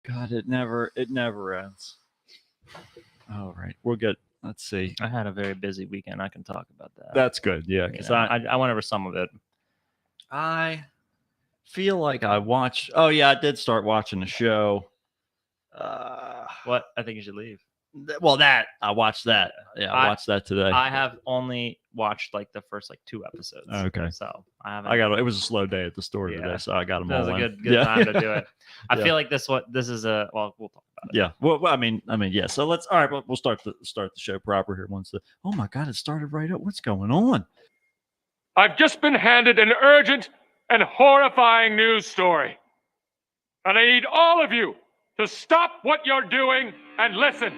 God, it never ends. All right, we'll get. Let's see. I had a very busy weekend. I can talk about that. That's good. Yeah, because I went over some of it. I feel like I watched. Oh yeah, I did start watching the show. What? I think you should leave. Well, that I watched that. Yeah, I watched that today. I have only watched like the first like 2 episodes. Okay. So I haven't. It was a slow day at the store today, so I got them all. That was in. a good time to do it. I Yeah. feel like this is a well. We'll talk about it. Yeah. Well, I mean, yeah. So let's. All right, we'll start the show proper here. Oh my God, it started right up. What's going on? I've just been handed an urgent and horrifying news story. And I need all of you to stop what you're doing and listen.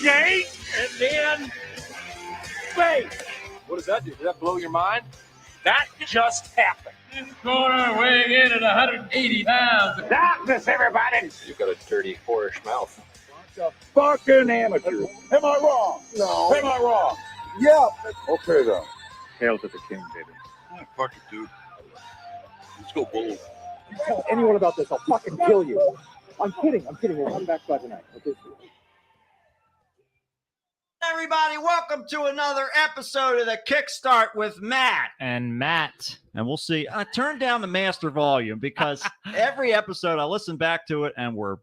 Yay! And then space. What does that do? Did that blow your mind? That just happened. This corner weighing in at 180 pounds. Darkness, everybody! You've got a dirty, whorish mouth. A fucking amateur. Am I wrong? No. Am I wrong? Yeah. Okay, then. Hail to the king, baby. Oh, fuck it, dude. Let's go bold. You tell anyone about this, I'll fucking kill you. I'm kidding. We'll come back by tonight. Okay. Everybody, welcome to another episode of the Kickstart with Matt. And Matt. And we'll see. I turned down the master volume because every episode I listen back to it and we're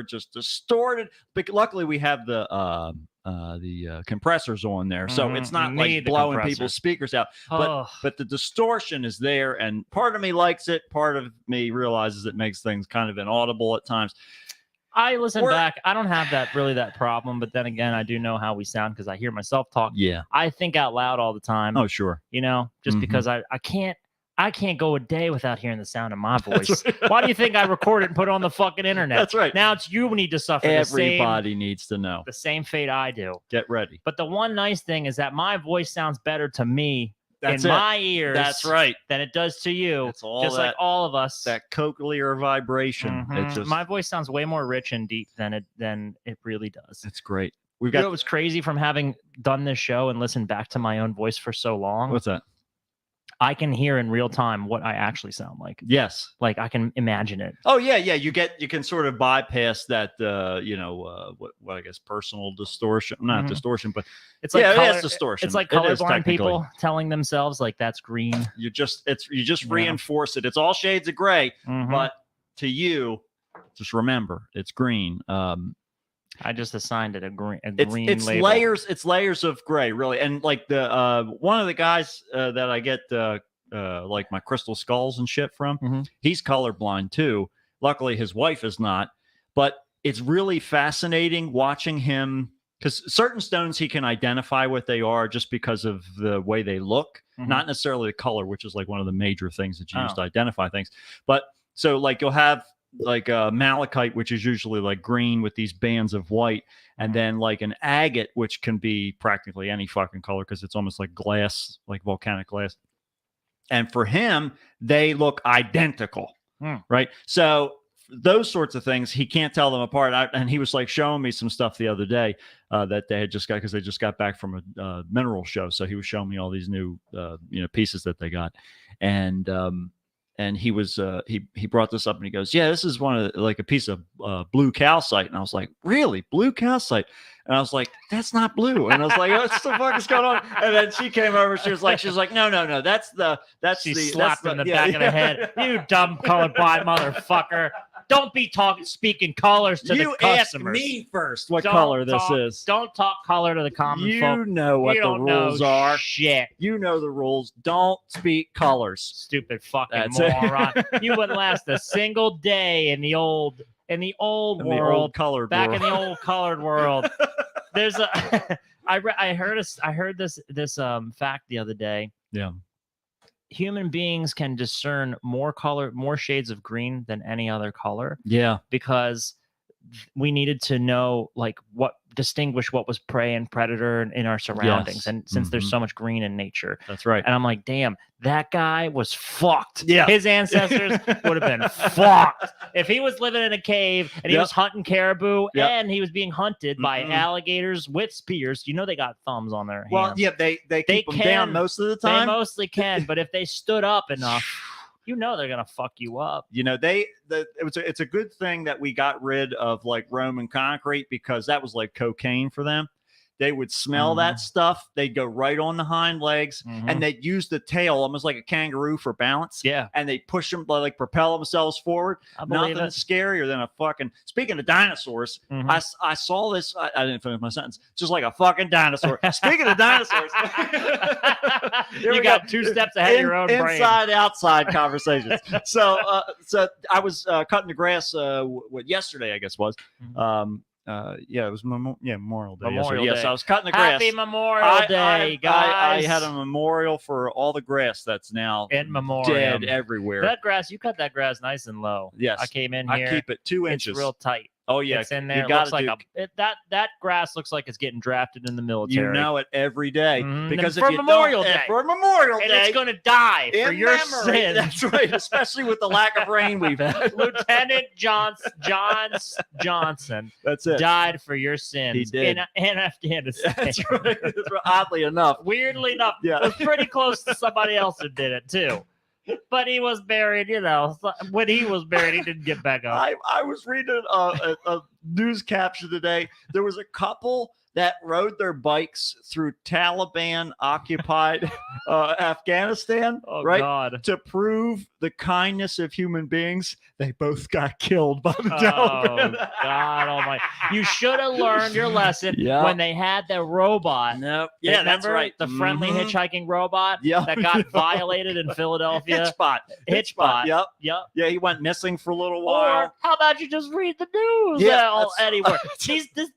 just distorted. But luckily we have the compressors on there, so it's not like blowing people's speakers out. But the distortion is there, and part of me likes it. Part of me realizes it makes things kind of inaudible at times. I listen back. I don't have that problem, but then again, I do know how we sound because I hear myself talk. Yeah, I think out loud all the time. Oh, sure. You know, just because I can't go a day without hearing the sound of my voice. Why do you think I record it and put it on the fucking internet? That's right. Now it's you who need to suffer. Everybody needs to know the same fate I do. Get ready. But the one nice thing is that my voice sounds better to me in my ears. That's right. Than it does to you. It's all just like all of us. That cochlear vibration. My voice sounds way more rich and deep than it really does. It's great. You know what was crazy from having done this show and listened back to my own voice for so long? What's that? I can hear in real time what I actually sound like. Yes. Like I can imagine it. Oh yeah. You can sort of bypass that what I guess personal distortion. Not distortion, but it's like it's distortion. It's like colorblind people telling themselves like that's green. You just reinforce it. It's all shades of gray, but to you, just remember it's green. I just assigned it a green it's label. layers. It's layers of gray, really. And like the one of the guys that I get like my crystal skulls and shit from, he's colorblind too. Luckily, his wife is not. But it's really fascinating watching him because certain stones he can identify what they are just because of the way they look, not necessarily the color, which is like one of the major things that you use to identify things. But so like you'll have like malachite, which is usually like green with these bands of white, and then like an agate, which can be practically any fucking color because it's almost like glass, like volcanic glass. And for him, they look identical, right? So those sorts of things, he can't tell them apart. And he was like showing me some stuff the other day that they had just got, because they just got back from a mineral show. So he was showing me all these new pieces that they got, and he was he brought this up and he goes, yeah, this is one of like a piece of blue calcite. And I was like, really, blue calcite? And I was like, that's not blue. And I was like, what the fuck is going on? And then she came over. She was like, no, that's She the slapped him in the back of the head. You dumb colorblind motherfucker. Don't be speaking colors to the customers. You ask me first what color this is. Don't talk color to the common folk. You know what the rules are. Shit. You know the rules. Don't speak colors. Stupid fucking moron. You wouldn't last a single day in the old world. Colored back world. in the old colored world. There's I heard this fact the other day. Yeah. Human beings can discern more shades of green than any other color. Yeah. Because we needed to know like what distinguish what was prey and predator in our surroundings. Yes. And since there's so much green in nature, That's right. and I'm like, damn, that guy was fucked. Yeah. His ancestors would have been fucked if he was living in a cave and he Yep. was hunting caribou Yep. and he was being hunted by Mm-mm. alligators with spears. You know they got thumbs on their hands. Well, yeah, they keep them down can- most of the They time. mostly can, but if they stood up enough, you know they're gonna fuck you up. You know, it's a good thing that we got rid of like Roman concrete, because that was like cocaine for them. They would smell that stuff. They'd go right on the hind legs, and they'd use the tail almost like a kangaroo for balance. Yeah, And they push them, like propel themselves forward. I believe Nothing it. scarier than a fucking. Speaking of dinosaurs, Mhm. I saw this. I didn't finish my sentence. Just like a fucking dinosaur. Speaking of dinosaurs, Here we You go. got 2 steps ahead of your own brain. inside outside conversations. So I was cutting the grass. What yesterday I guess was. Yeah, it was Memorial Day. Memorial yesterday. Yes, Day. I was cutting the grass. Happy Memorial Day, guys! I had a memorial for all the grass that's now in memoriam. dead everywhere. That grass, you cut that grass nice and low. Yes. I came in I here. keep it 2 It's inches. real tight. Oh yeah, It's in there. You It gotta looks like do, that grass looks like it's getting drafted in the military. you know it every day, Mhm. because For if you Memorial don't, Day. for Memorial and Day, it's gonna die for in your memory. sins. That's right, especially with the lack of rain we've had. Lieutenant Johnson That's it. died for your sins. He did. in Afghanistan. That's right. That's right. Oddly enough, Weirdly enough, Yeah. it was pretty close to somebody else who did it too. But he was buried, when he was buried, he didn't get back up. I was reading a news caption today. There was a couple that rode their bikes through Taliban occupied Afghanistan, Oh, right? God. To prove the kindness of human beings. They both got killed by the Oh, Taliban. God almighty. You should have learned your lesson Yeah. when they had the robot. Nope. Yeah, that's Remember right. The friendly Mhm. hitchhiking robot Yeah. that got violated in Philadelphia. Hitchbot. Hitchbot. Yep. Yep. Yeah, he went missing for a little Or while. how about you just read the news Yeah, anywhere?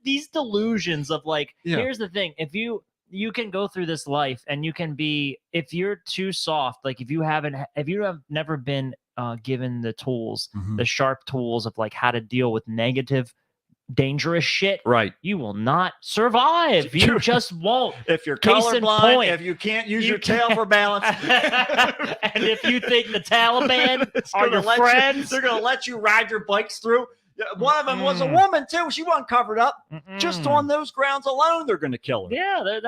These delusions of like, Yeah. here's the thing: if you can go through this life and you can be, if you're too soft, like if you have never been given the tools, Mhm. the sharp tools of like how to deal with negative, dangerous shit, Right. you will not survive. You just won't. If you're Case in colorblind, point. if you can't use You your tail for balance, And if you think the Taliban it's are gonna your let you- friends, they're going to let you ride your bikes through. Yeah, one of them was a Mm-mm. woman too. She wasn't covered up. Just Mm-mm. on those grounds alone, they're going to kill her. Yeah,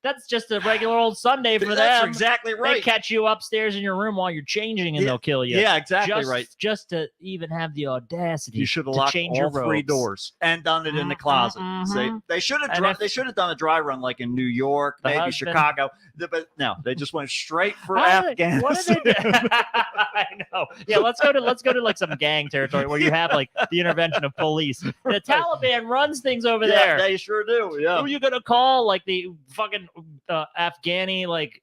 that's just a regular old Sunday for That's them. exactly They right. catch you upstairs in your room while you're changing, and Yeah, they'll kill you. Yeah, exactly just, right. Just to even have the audacity, You should have to locked change all your 3 robes. doors and done it in the Mhm, closet. mhm. They should have And if- they should have done a dry run like in New York, The maybe husband- Chicago. But no, they just went straight for How did Afghanistan. What did they do? I know. Yeah, let's go to like some gang territory where you have like the intervention of police. The Taliban runs things over Yeah, there. they sure do. Yeah, Who are you gonna call? Like the fucking Afghani, like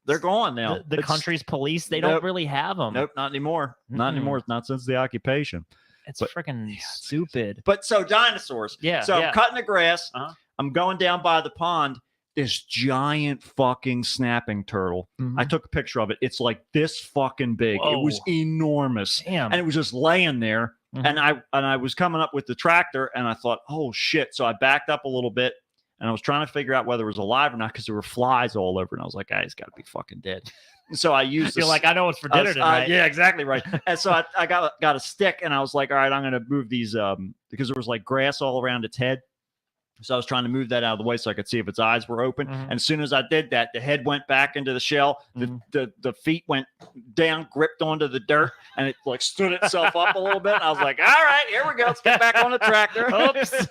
they're gone now. the It's- country's police? They Nope. don't really have them. Nope, not anymore. Not Mm-mm. anymore. Not since the occupation. It's But- freaking stupid. But so dinosaurs. Yeah. So yeah. I'm cutting the grass. Uh-huh. I'm going down by the pond. This giant fucking snapping turtle. Mhm. I took a picture of it. It's like this fucking big. It was Whoa. enormous. Damn. And it was just laying there. Mhm. And I was coming up with the tractor and I thought, oh shit. So I backed up a little bit and I was trying to figure out whether it was alive or not because there were flies all over. And I was like, he's got to be fucking dead. And so I used You're this- like, I know what's for dinner tonight. yeah, exactly right. And so I got a stick and I was like, all right, I'm going to move these because there was like grass all around its head. So I was trying to move that out of the way so I could see if its eyes were open. Mhm. And as soon as I did that, the head went back into the shell. Mhm. The feet went down, gripped onto the dirt, and it like stood itself up a little bit. And I was like, all right, here we go. Let's get back on the tractor. Oops.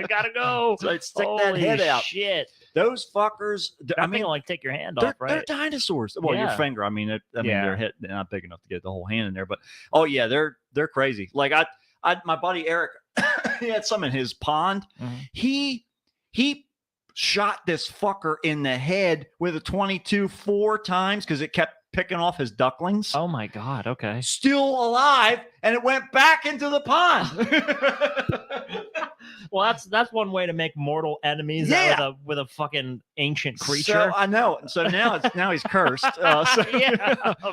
Gotta go. So I'd stick that Holy head out. Shit. Those fuckers, I mean, like take your hand they're, off, they're right? dinosaurs. Well, your Yeah. finger. I mean, Yeah. they're hit. They're not big enough to get the whole hand in there. But oh yeah, they're crazy. Like my buddy Eric, he had some in his pond. Mhm. He shot this fucker in the head with a 22 4 times because it kept picking off his ducklings. Oh my God. Okay. Still alive, and it went back into the pond. Well, that's one way to make mortal enemies out with a fucking ancient creature. So, I know. So now he's cursed. Yeah,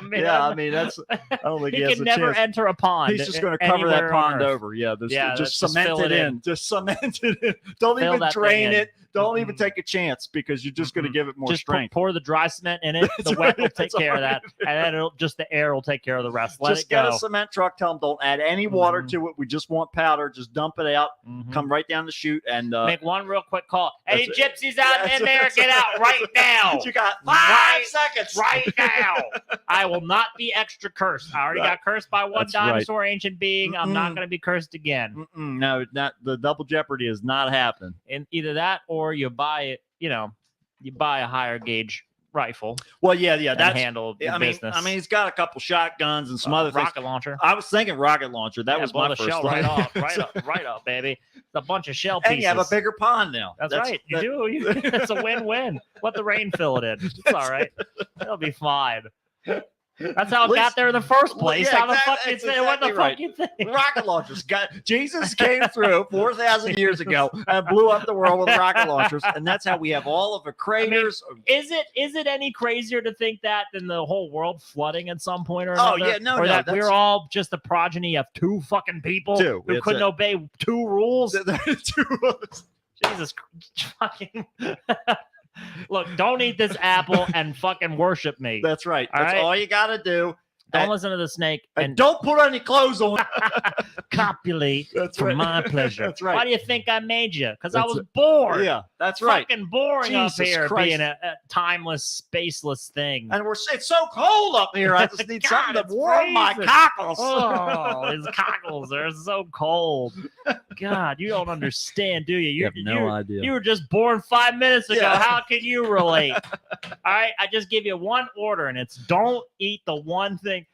man. Yeah, I mean that's. I don't think he has can a never chance. enter a pond. He's just going to cover that anywhere on pond Earth. over. Yeah, just just cement fill it in. Just cement it in. Don't Fill even that thing drain in. it. Don't even take a chance because you're just going to give it more Just strength. pour the dry cement in it. The That's wet will right, take that's care of that, right. and then the air will take care of the rest. Let Just it get go. a cement truck. Tell them don't add any water to it. We just want powder. Just dump it out. Mhm. Come right down the chute and Make one real quick call. Any that's gypsies out That's in there? it. Get out right now. You got Right- 5 seconds. Right now. I will not be extra cursed. I already Right. got cursed by one That's right. dinosaur ancient being. I'm not Mm-mm. going to be cursed again. No, not the double jeopardy is not happening. And either that or you buy it, you buy a higher gauge rifle Well, yeah, and that's. handle the I mean, business. he's got a couple shotguns and some other things. rocket launcher. I was thinking rocket launcher. That Yeah, was blow my the first shell thought. right off, right up, baby. It's a bunch of shell pieces. And you have a bigger pond now. That's right. You do. It's a win-win. Let the rain fill it in. It's all right. It'll be fine. That's how it got there in the first place. Yeah, How the fuck exactly- you think? What the exactly right. fuck you think? Rocket launchers. Jesus came through 4,000 years ago and blew up the world with rocket launchers, and that's how we have all of the craters. Is it any crazier to think that than the whole world flooding at some point or Oh, another? yeah, no, or no, that that's- we're all just the progeny of two fucking people Two, who it's couldn't it. obey two rules. Two- Jesus, fucking. Look, don't eat this apple and fucking worship me. That's right. All That's right. all you got to do. Don't And- listen to the snake And and don't put any clothes on. copulate That's for right. my pleasure. That's right. Why do you think I made you? Because I That's was it. bored. Yeah, that's right. Fucking boring Jesus up here Christ. being a timeless, spaceless thing. And it's so cold up here. I just need God, something to it's warm my freezing. cockles. Oh, his cockles are so cold. God, you don't understand, do you? idea. You were just born 5 minutes ago. Yeah. How can you relate? All right, I just give you one order, and it's don't eat the one thing.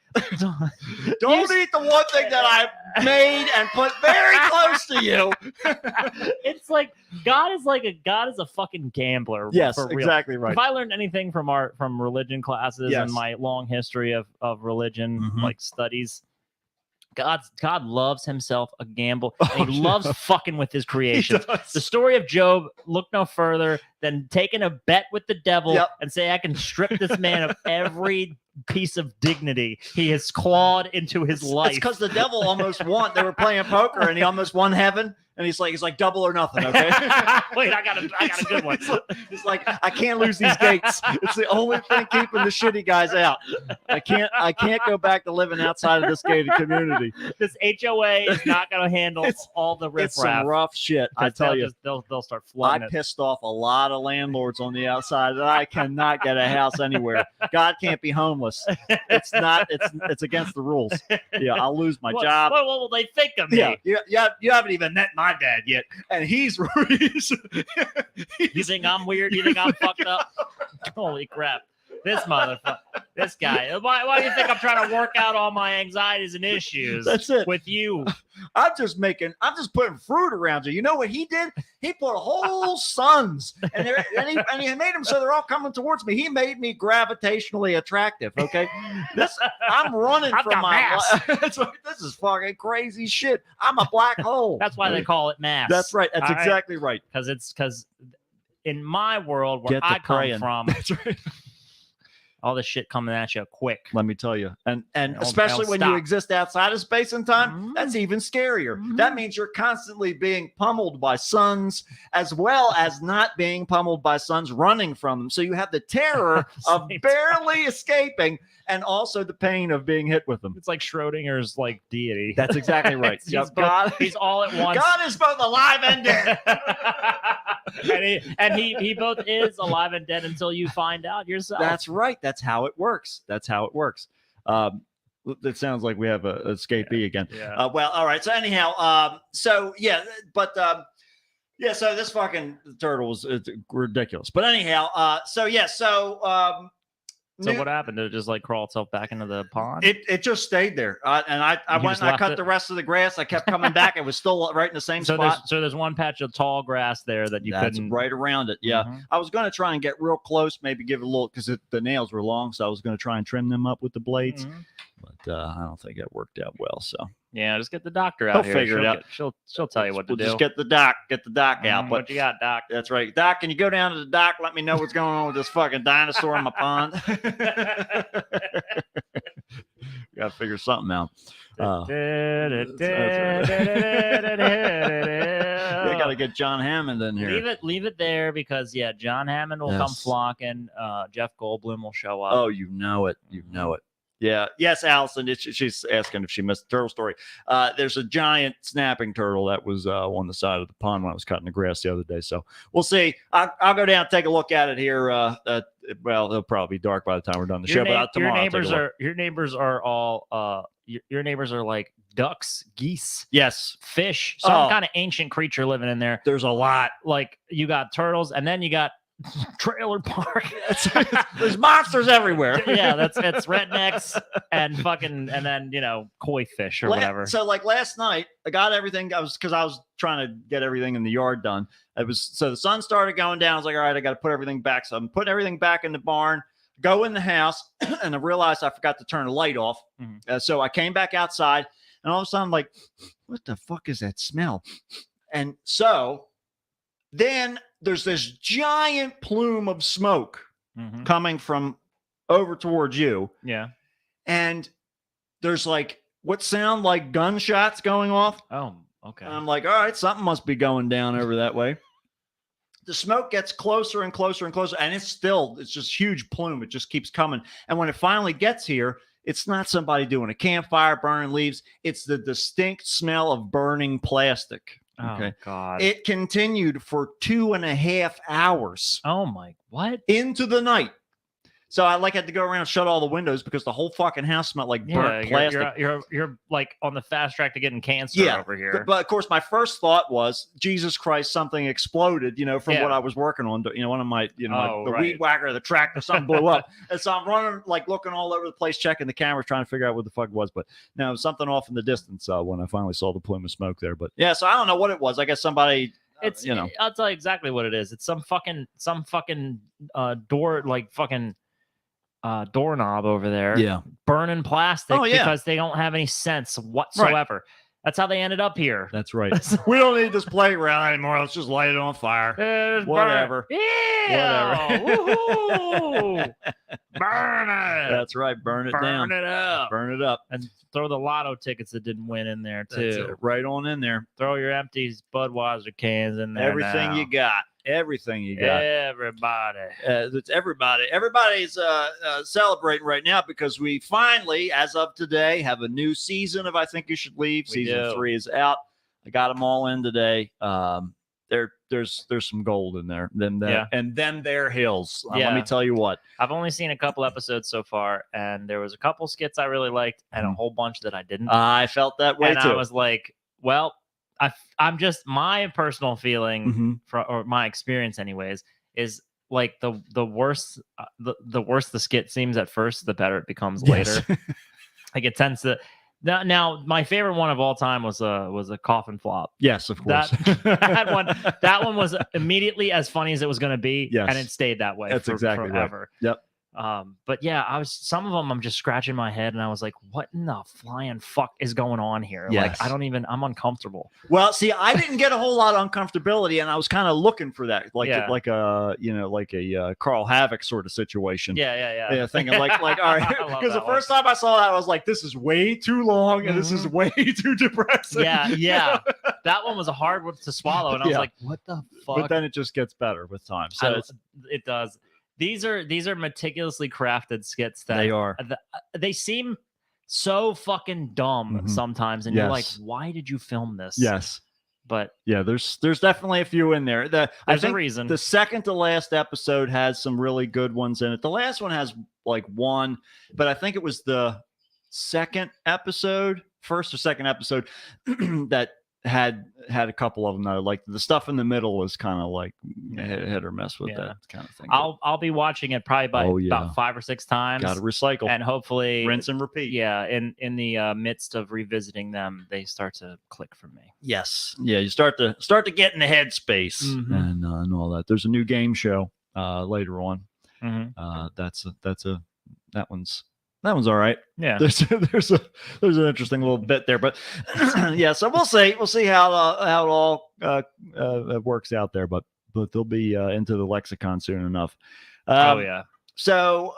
Don't eat the one thing that I made and put very close to you. It's like God is a fucking gambler. Yes, for real. exactly right. If I learned anything from religion classes Yes. and my long history of religion Mhm. like studies, God loves himself a gamble. Oh, And he yeah. loves fucking with his He creation. does. The story of Job look no further than taking a bet with the devil Yep. and say, I can strip this man of every piece of dignity he has clawed into his It's life. because the devil almost won. They were playing poker and he almost won heaven. And he's like double or nothing. Okay. Wait, I got a good one. It's like I can't lose these gates. It's the only thing keeping the shitty guys out. I can't go back to living outside of this gated community. This HOA is not going to handle all the It's some riffraff. rough shit. I tell you. They'll start I flooding it. pissed off a lot of landlords on the outside that I cannot get a house anywhere. God can't be homeless. It's not. It's against the rules. Yeah, I'll lose my job. What will they think of me? Yeah. You haven't even met my dad yet, and he's You think I'm weird? You think I'm fucked up? Holy crap. This motherfucker. This guy. Why do you think I'm trying to work out all my anxieties and issues That's it. with you? I'm just putting fruit around you. You know what he did? He put whole suns, and he made them so they're all coming towards me. He made me gravitationally attractive. Okay, I'm running I've from got my mass. life. That's right. This is fucking crazy shit. I'm a black hole. That's why they call it mass. That's right. That's All right? exactly right. Because in my world where Get to I come praying. from, That's right. all this shit coming at you quick. Let me tell you, and Don't especially when you stop. exist outside of space and time, Mhm. that's even scarier. Mhm. That means you're constantly being pummeled by suns, as well as not being pummeled by suns, running from them. So you have the terror of Same barely escaping, and also the pain of being hit with them. It's like Schrodinger's like deity. That's exactly right. He's, Yep, both- God, he's all at once. God is both alive and dead. and he both is alive and dead until you find out yourself. That's right. That's how it works. That's how it works. It sounds like we have a escapee again. yeah. Well, all right. So anyhow, so yeah, but yeah, so this fucking turtle was it's ridiculous. But anyhow, so yeah, so So New- what happened? Did it just like crawl itself back into the pond? It just stayed there, and I You went just and I left cut it? the rest of the grass. I kept coming back. It was still right in the same so spot. there's one patch of tall grass there that you That's couldn't. right around it. Yeah, Mhm. I was going to try and get real close, maybe give it a little because the nails were long, so I was going to try and trim them up with the blades. Mhm. But I don't think that worked out well. So Yeah, just get the doctor out He'll here. figure it out. She'll tell you what to We'll do. just get the doc out. But What you got, Doc? that's right. Doc, can you go down to the dock? Let me know what's going on with this fucking dinosaur in my pond. Got to figure something out. We got to get John Hammond in here. Leave it there because John Hammond will come Yes. flocking. Jeff Goldblum will show up. Oh, you know it. You know it. Yeah. Yes, Allison. She's asking if she missed the turtle story. There's a giant snapping turtle that was on the side of the pond when I was cutting the grass the other day. So we'll see. I'll go down and take a look at it here. Well, it'll probably be dark by the time we're done the show. But tomorrow, your neighbors are all your neighbors are like ducks, geese, yes, fish, some kind of ancient creature living in there. There's a lot. Like you got turtles, and then you got trailer park. There's monsters everywhere. Yeah, it's rednecks and then koi fish or whatever. So like last night, I got everything. I was trying to get everything in the yard done. So the sun started going down. I was like, all right, I got to put everything back. So I'm putting everything back in the barn. Go in the house, and I realized I forgot to turn the light off. Mm-hmm. So I came back outside, and all of a sudden, I'm like, what the fuck is that smell? And so then there's this giant plume of smoke coming from over towards you. Yeah. And there's like what sound like gunshots going off. Oh, okay. And I'm like, all right, something must be going down over that way. The smoke gets closer and closer and closer, and it's just huge plume. It just keeps coming. And when it finally gets here, it's not somebody doing a campfire, burning leaves. It's the distinct smell of burning plastic. Okay. Oh, God. It continued for 2.5 hours. Oh, my, what? Into the night. So I had to go around and shut all the windows because the whole fucking house smelled like burnt plastic. You're like on the fast track to getting cancer over here. But of course, my first thought was, Jesus Christ, something exploded, from what I was working on. One of my, the weed whacker, the tractor, something blew up. And so I'm running, looking all over the place, checking the cameras, trying to figure out what the fuck it was. But no, it was something off in the distance when I finally saw the plume of smoke there. But yeah, so I don't know what it was. I guess somebody... I'll tell you exactly what it is. It's some fucking door, doorknob over there, burning plastic because they don't have any sense whatsoever. Right. That's how they ended up here. That's right. We don't need this playground anymore. Let's just light it on fire. Whatever. Yeah. Woohoo! Burn it. That's right. Burn it down. Burn it up. Burn it up. And throw the lotto tickets that didn't win in there too. Right on in there. Throw your empty Budweiser cans in there. Everything you got. Everything you got. Everybody. It's everybody. Everybody's celebrating right now because we finally, as of today, have a new season of I Think You Should Leave. Season 3 is out. I got them all in today. There's some gold in there. And then there hills. Let me tell you what. I've only seen a couple episodes so far, and there was a couple skits I really liked, and a whole bunch that I didn't. I felt that way too. I was like, well. I'm just my personal feeling or my experience anyways is like the worse the worse the skit seems at first, the better it becomes later. Like it tends to. Now my favorite one of all time was a coffin flop. Yes, of course. That one was immediately as funny as it was going to be, and it stayed that way. That's exactly forever. Right. Yep. But yeah, some of them I'm just scratching my head and I was like, what in the flying fuck is going on here? Yes. Like, I'm uncomfortable. Well, see, I didn't get a whole lot of uncomfortability and I was kind of looking for that, like a Carl Havoc sort of situation. Yeah. Thinking like, all right, because the first time I saw that, I was like, this is way too long and this is way too depressing. Yeah. That one was a hard one to swallow. And I was like, what the fuck? But then it just gets better with time. So it does. These are meticulously crafted skits that they are. They seem so fucking dumb sometimes, and you're like, why did you film this? Yes, but yeah, there's definitely a few in there. There's a reason. The second to last episode has some really good ones in it. The last one has like one, but I think it was the first or second episode that had a couple of them that I liked. The stuff in the middle was kind of like hit or miss with that kind of thing. I'll be watching it probably about 5 or 6 times. Got to recycle and hopefully rinse and repeat. Yeah, in the midst of revisiting them, they start to click for me. Yes, yeah, you start to get in the headspace and all that. There's a new game show later on. That one's That one's all right. Yeah. There's an interesting little bit there, but yeah. So we'll see how it all works out there. But they'll be into the lexicon soon enough. Oh yeah. So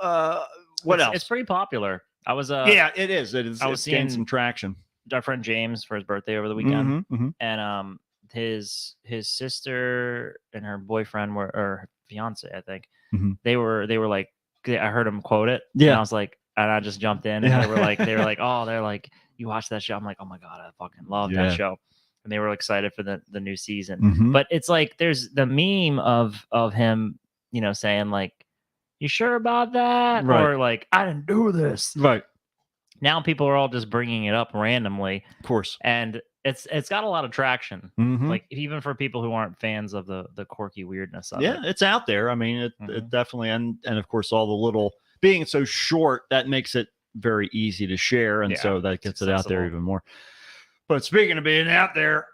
what else? It's pretty popular. I was yeah, it is. It was it's gained seeing some traction. our friend James for his birthday over the weekend, Mhm. and his sister and her boyfriend were, or fiance, I think. Mhm. They were like, I heard him quote it. Yeah. And I was like, and I just jumped in, and Yeah. they were like, oh, they're like, you watch that show? I'm like, oh my god, I fucking love Yeah. that show. And they were excited for the new season. Mhm. But it's like there's the meme of him, saying like, you sure about that? Right. Or like, I didn't do this. Right. Now people are all just bringing it up randomly, Of course. and it's got a lot of traction. Mhm. Like even for people who aren't fans of the quirky weirdness of Yeah, it. it's out there. I mean, it Mhm. definitely, and of course, all the little being so short that makes it very easy to share, and Yeah, so that it's gets it out there accessible. even more. But speaking of being out there,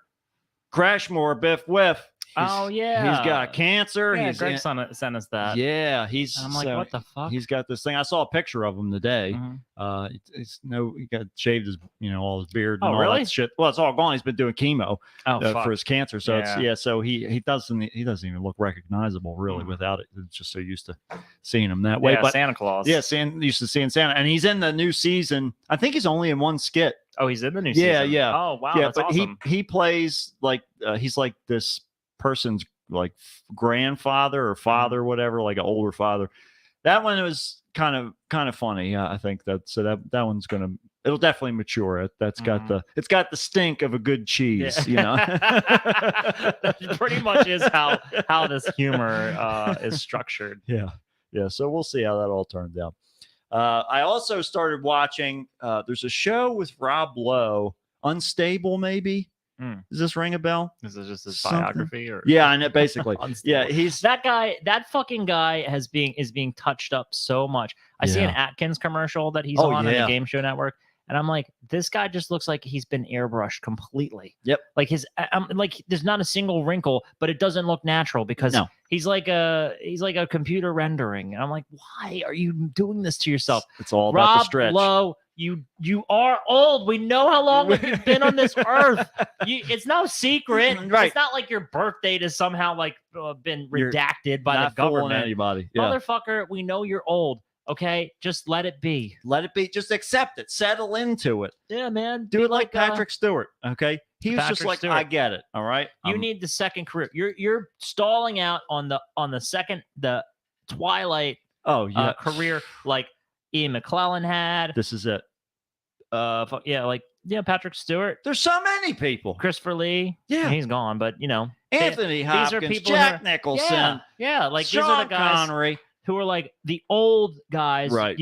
Crashmore Biff Whiff. Oh yeah, he's got cancer. Yeah, he's Greg sent us that. yeah, he's. And I'm like, so what the fuck? He's got this thing. I saw a picture of him today. Mhm. He got shaved his, all his beard and Oh, all really? that shit. Well, it's all gone. He's been doing chemo Oh fuck. for his cancer. So Yeah. so he doesn't even look recognizable really Mhm. without it. It's just so used to seeing him that way. Yeah, But Santa Claus. yeah, used to seeing Santa, and he's in the new season. I think he's only in one skit. Oh, he's in the new Yeah, season. yeah. Oh wow, yeah, that's but awesome. he plays like he's like this person's like grandfather or father, whatever, like an older father. That one was kind of funny. I think that one's it'll definitely mature. That's got it's got the stink of a good cheese, That pretty much is how this humor is structured. Yeah. So we'll see how that all turns out. I also started watching. There's a show with Rob Lowe, Unstable, maybe. Does this ring a bell? Is this just his Something? biography or Yeah, I know. Basically, Unstable. yeah. He's that fucking guy is being touched up so much. I see an Atkins commercial that he's on the Game Show Network, and I'm like, this guy just looks like he's been airbrushed completely. Yep. Like there's not a single wrinkle, but it doesn't look natural because he's like a computer rendering. And I'm like, why are you doing this to yourself? It's all about Rob the stretch. Lowe, you are old. We know how long you've been on this earth. It's no secret. Right. It's not like your birth date is somehow like been You're redacted by Not the fooling government. anybody. Yeah. Motherfucker, we know you're old. Okay, just let it be. Let it be. Just accept it. Settle into it. Yeah, man. Do Be it like Patrick Stewart. Okay. He was just Patrick like, Stewart. I get it. All right. You need the second career. You're stalling out on the second Twilight Oh yeah. career like Ian McClellan had. This is it. Patrick Stewart, There's so many people. Christopher Lee. Yeah. He's gone, but Anthony these Hopkins, are people Jack who Nicholson, yeah, like Sean these are the guys Connery. who are like the old guys. Right.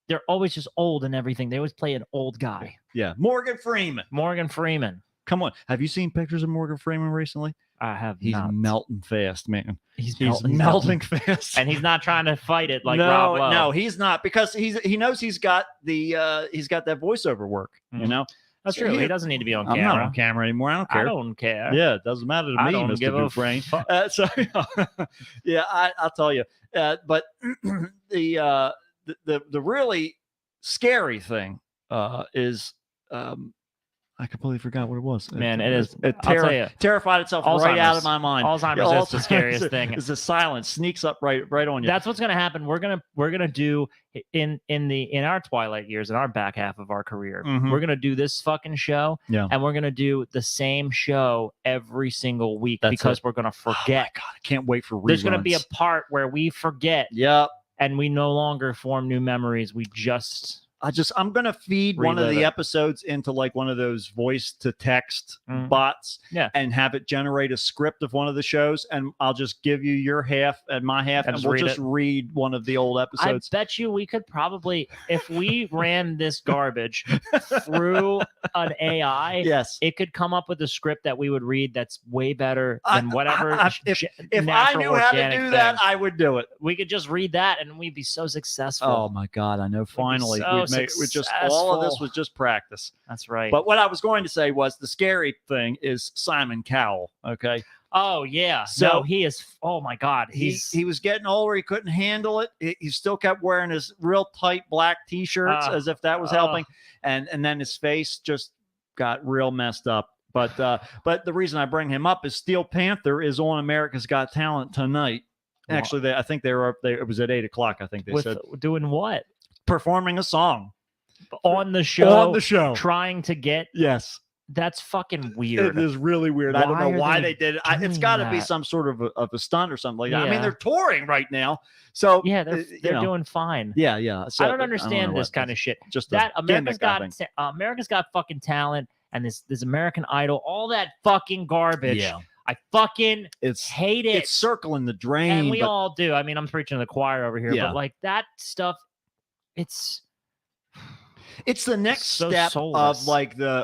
They're always just old and everything. They always play an old guy. Yeah. Morgan Freeman. Morgan Freeman. Come on. Have you seen pictures of Morgan Freeman recently? I have He's not. melting fast, man. He's melting fast. and he's not trying to fight it like no, Rob Lowe. no, he's not, because he knows he's got that voiceover work. You Mhm. know, That's So true. here- He doesn't need to be on I'm camera. not on camera anymore. I don't care. I don't care. Yeah, it doesn't matter to I me, don't Mr. give a Dufresne. fuck. So yeah, I'll tell you. But the really scary thing is I completely forgot what it was. Man, it is. It I'll tell you. terrified itself right out of Alzheimer's. my mind. Alzheimer's is the scariest thing. Is the silence sneaks up right on you. That's what's gonna happen. We're gonna do in our twilight years, in our back half of our career. Mhm. We're gonna do this fucking show, Yeah. and we're gonna do the same show every single week That's because it. we're gonna Oh my forget. God, I can't wait for reruns. There's gonna be a part where we forget, Yep. and we no longer form new memories. We just I'm gonna feed one of Relive the it. episodes into like one of those voice to text Mhm. bots, Yeah. and have it generate a script of one of the shows, and I'll just give you your half and my half, And and just we'll read just it. read one of the old episodes. I bet you we could probably, if we ran this garbage through an AI, Yes. it could come up with a script that we would read that's way better I- than whatever. if I natural, knew how to organic do that, thing. I would do it. We could just read that and we'd be so successful. Oh my God, I know. Finally, so with just all of this successful. was just practice. That's right. But what I was going to say was the scary thing is Simon Cowell. Okay. Oh yeah. So- No, he is. Oh my God. He was getting older. He couldn't handle it. He still kept wearing his real tight black T-shirts as if that was helping. And then his face just got real messed up. But the reason I bring him up is Steel Panther is on America's Got Talent tonight. Actually, I think it was at 8:00. I think they said doing what performing a song on the show. On the show, trying to get. Yes. That's fucking weird. It is really weird. I don't know why they did it. It's got to be that? some sort of a stunt or something like that. I mean, Yeah. they're touring right now, so Yeah, they're doing fine. Yeah. So, I don't understand this kind of shit. Just That America's gimmick, got fucking talent, and this American Idol, all that fucking garbage. Yeah. I fucking It's hate it. It's circling the drain, and we but all do. I mean, I'm preaching to the choir over here, Yeah. but like that stuff, it's the next so step soulless. of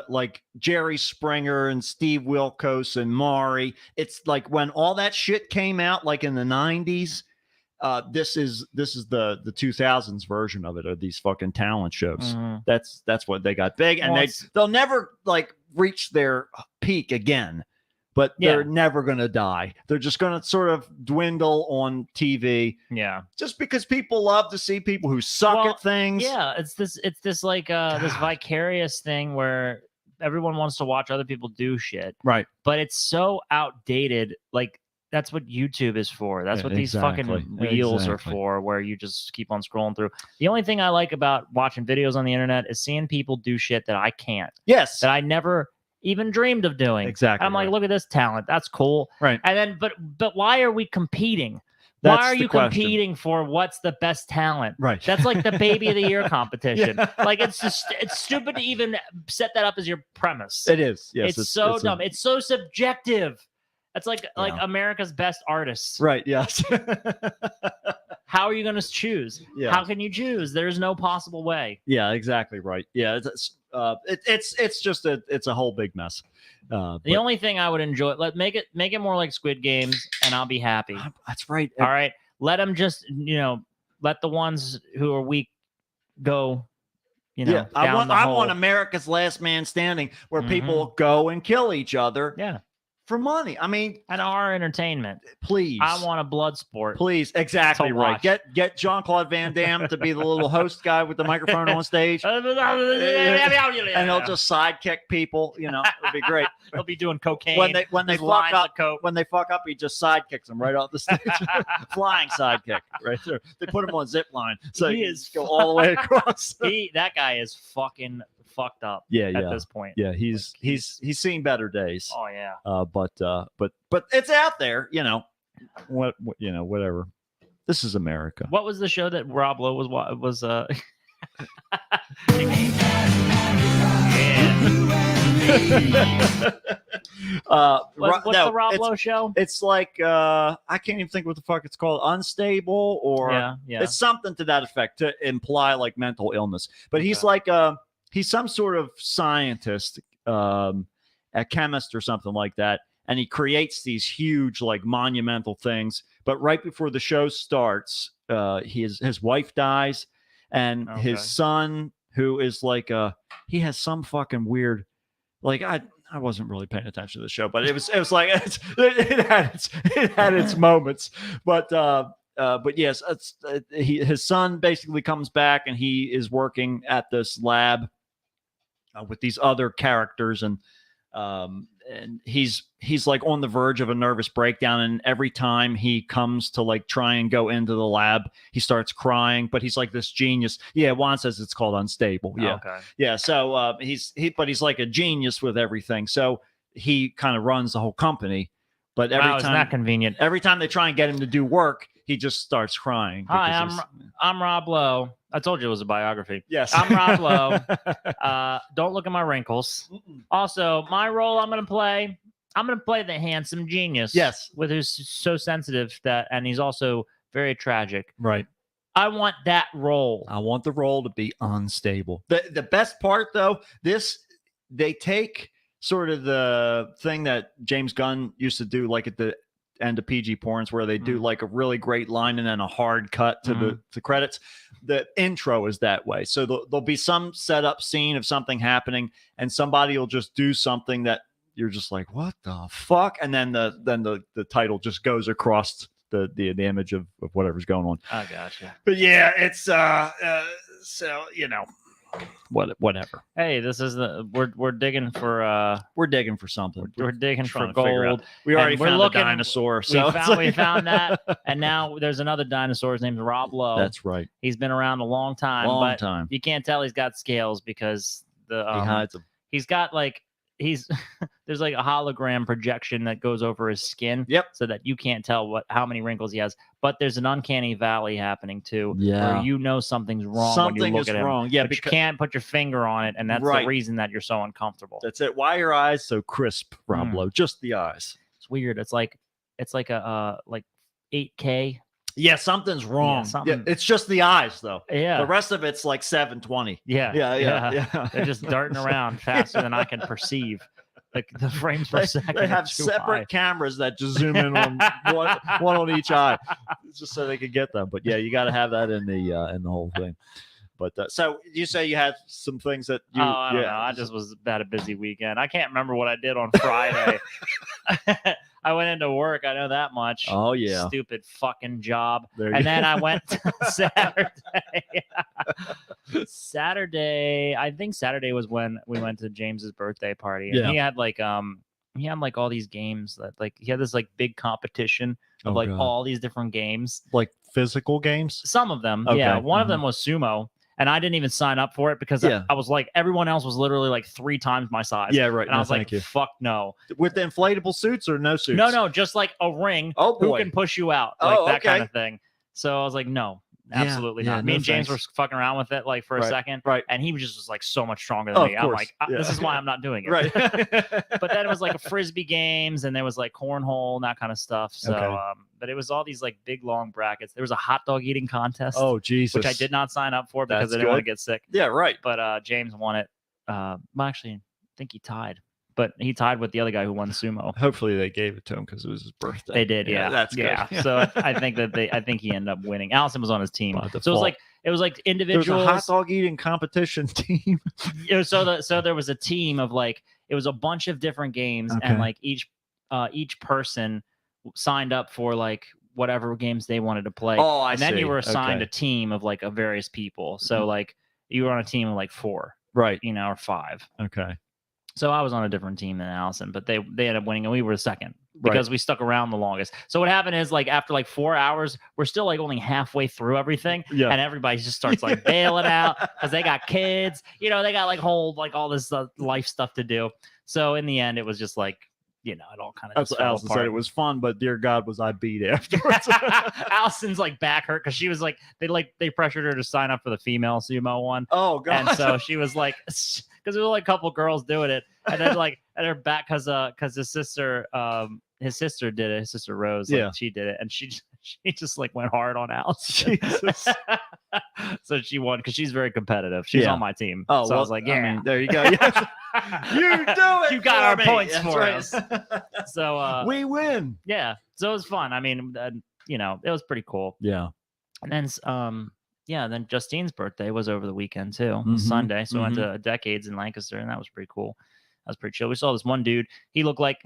like Jerry Springer and Steve Wilkos and Maury. It's like when all that shit came out, like in the 90s. This is the 2000s version of it, of these fucking talent shows. That's what they got big, and Well, they'll never like reach their peak again. But they're never going to die. They're just going to sort of dwindle on TV. Yeah. Just because people love to see people who suck at things. Yeah, it's this like this vicarious thing where everyone wants to watch other people do shit. Right. But it's so outdated. Like that's what YouTube is for. That's what these fucking reels are for, where you just keep on scrolling through. The only thing I like about watching videos on the internet is seeing people do shit that I can't. Yes. That I never even dreamed of doing. Exactly. I'm like, look at this talent. That's cool. Right. And then, but why are we competing? That's why are the you question. competing for what's the best talent? Right. That's like the baby of the year competition. Like it's stupid to even set that up as your premise. It is. Yes. It's so dumb. It's so subjective. It's like America's best artists. Right. Yes. How are you going to choose? Yeah. How can you choose? There's no possible way. Yeah. Exactly. Right. Yeah. It's just a whole big mess. The only thing I would enjoy, make it more like Squid Games, and I'll be happy. That's right. All right. Let them just, let the ones who are weak go. I want America's Last Man Standing, where people go and kill each other. Yeah. For money. I mean, and our entertainment. Please. I want a blood sport. Please. Exactly to right. watch. Get Jean-Claude Van Damme to be the little host guy with the microphone on stage. And he'll just sidekick people. It'll be great. He'll be doing cocaine. When they fuck up, he just sidekicks them right off the stage. Flying sidekick right there. They put him on zip line, so he is go all the way across. That guy is fucking fucked up. At this point. Yeah, he's seen better days. Oh yeah. But it's out there. Whatever. This is America. What was the show that Rob Lowe was? What's the Rob Lowe show? It's like I can't even think what the fuck it's called. Unstable or it's something to that effect to imply like mental illness. But he's like he's some sort of scientist, a chemist or something like that, and he creates these huge like monumental things. But right before the show starts, his wife dies, and his son, who is like he has some fucking weird, like I wasn't really paying attention to the show, but it was like it had its moments, but yes, his son basically comes back and he is working at this lab with these other characters, and he's like on the verge of a nervous breakdown, and every time he comes to like try and go into the lab, he starts crying, but he's like this genius. Juan says it's called Unstable. So he's like a genius with everything, so he kind of runs the whole company, but every time, it's not convenient. Every time they try and get him to do work, he just starts crying. Hi, I'm Rob Lowe. I told you it was a biography. Yes. I'm Rob Lowe. Don't look at my wrinkles. Also, my role I'm going to play the handsome genius. Yes. With who's so sensitive and he's also very tragic. Right. I want that role. I want the role to be unstable. The best part, though, they take sort of the thing that James Gunn used to do, like at the end of PG Porns, where they do like a really great line and then a hard cut to the credits. The intro is that way. So there'll be some setup scene of something happening, and somebody will just do something that you're just like, what the fuck? And then the title just goes across the image of whatever's going on. I gotcha. But yeah, it's so whatever. Hey, this is we're digging for We're digging for something. we're digging trying for to figure out. gold. We already And we're found looking- a dinosaur. So We found that, and now there's another dinosaur. His name's Rob Lowe. That's right. He's been around a long time, Long but time. you can't tell he's got scales because He hides them. he's got like there's like a hologram projection that goes over his skin. Yep. So that you can't tell how many wrinkles he has. But there's an uncanny valley happening too. Yeah. Where you know something's wrong Something when you look is at him. wrong. Yeah, But you because can't put your finger on it, and that's Right. the reason that you're so uncomfortable. that's it. Why are your eyes so crisp, Rob Mm. Lowe? Just the eyes. It's weird. It's like a like 8K. Yeah, something's wrong. something- it's just the eyes, though. Yeah. The rest of it's like 720. Yeah. Yeah. They're just darting around faster than I can perceive. Like the frames per second. They are have too separate high. cameras that just zoom in on one on each eye, just so they could get them. But yeah, you got to have that in the whole thing. But so you say you had some things that you. I don't know. I just was had a busy weekend. I can't remember what I did on Friday. I went into work. I know that much. Oh yeah. Stupid fucking job. There you And go. then I went to Saturday. I think Saturday was when we went to James's birthday party. And Yeah. he had like all these games that like he had this like big competition of Oh, like God. all these different games. like physical games. Some of them, Okay. yeah. One of Mhm. them was sumo, and I didn't even sign up for it because Yeah. I was like, everyone else was literally like 3 times my size. Yeah, right. And I No, was like, thank you. fuck no. With the inflatable suits or no suits? No, just like a ring. Oh Who boy. can push you out? Like Oh, that kind okay. of thing. So I was like, no, Yeah, absolutely yeah, not. Me no and James thanks. were fucking around with it like for a Right, second. right. And he was just like so much stronger than Oh, me. of I'm course, like, yeah. this is why I'm not doing it. Right. But then it was like a frisbee games, and there was like cornhole and that kind of stuff. So, Okay. but it was all these like big long brackets. There was a hot dog eating contest. Oh Jesus. Which I did not sign up for because That's I didn't want to good. get sick. Yeah, right. But James won it. Well, actually, I think he tied. But he tied with the other guy who won sumo. Hopefully they gave it to him because it was his birthday. They did, yeah. That's good. Yeah. So I think he ended up winning. Allison was on his team. By So it was default. like There was individuals. a hot dog eating competition team. So there was a team of like it was a bunch of different games, Okay. and like each person signed up for like whatever games they wanted to play. Oh, I and then see. you were assigned Okay. a team of like various people. So like you were on a team of like 4, Right. or 5. Okay. So I was on a different team than Allison, but they ended up winning, and we were second because we stuck around the longest. So what happened is like after like 4 hours, we're still like only halfway through everything, Yeah. and everybody just starts like bailing out because they got kids, they got like all this life stuff to do. So in the end, it was just like it all kind of That's just what fell Allison said. apart. It was fun, but dear God, was I beat afterwards. Allison's like back hurt because she was like they pressured her to sign up for the female sumo one. Oh God. And so she was like, because there were like a couple girls doing it, and then like at her back because his sister did it. His sister Rose, Yeah. she did it, and she just like went hard on Alice. Jesus. So she won because she's very competitive. She's Yeah. on my team. Oh, so I was like, yeah, I mean, there you go. Yeah. You do it. You got for our me. points That's for right. us. So We win. yeah, so it was fun. I mean, it was pretty cool. Yeah. And then then Justine's birthday was over the weekend too, Mhm, Sunday. So we went to Decades in Lancaster, and that was pretty cool. That was pretty chill. We saw this one dude. He looked like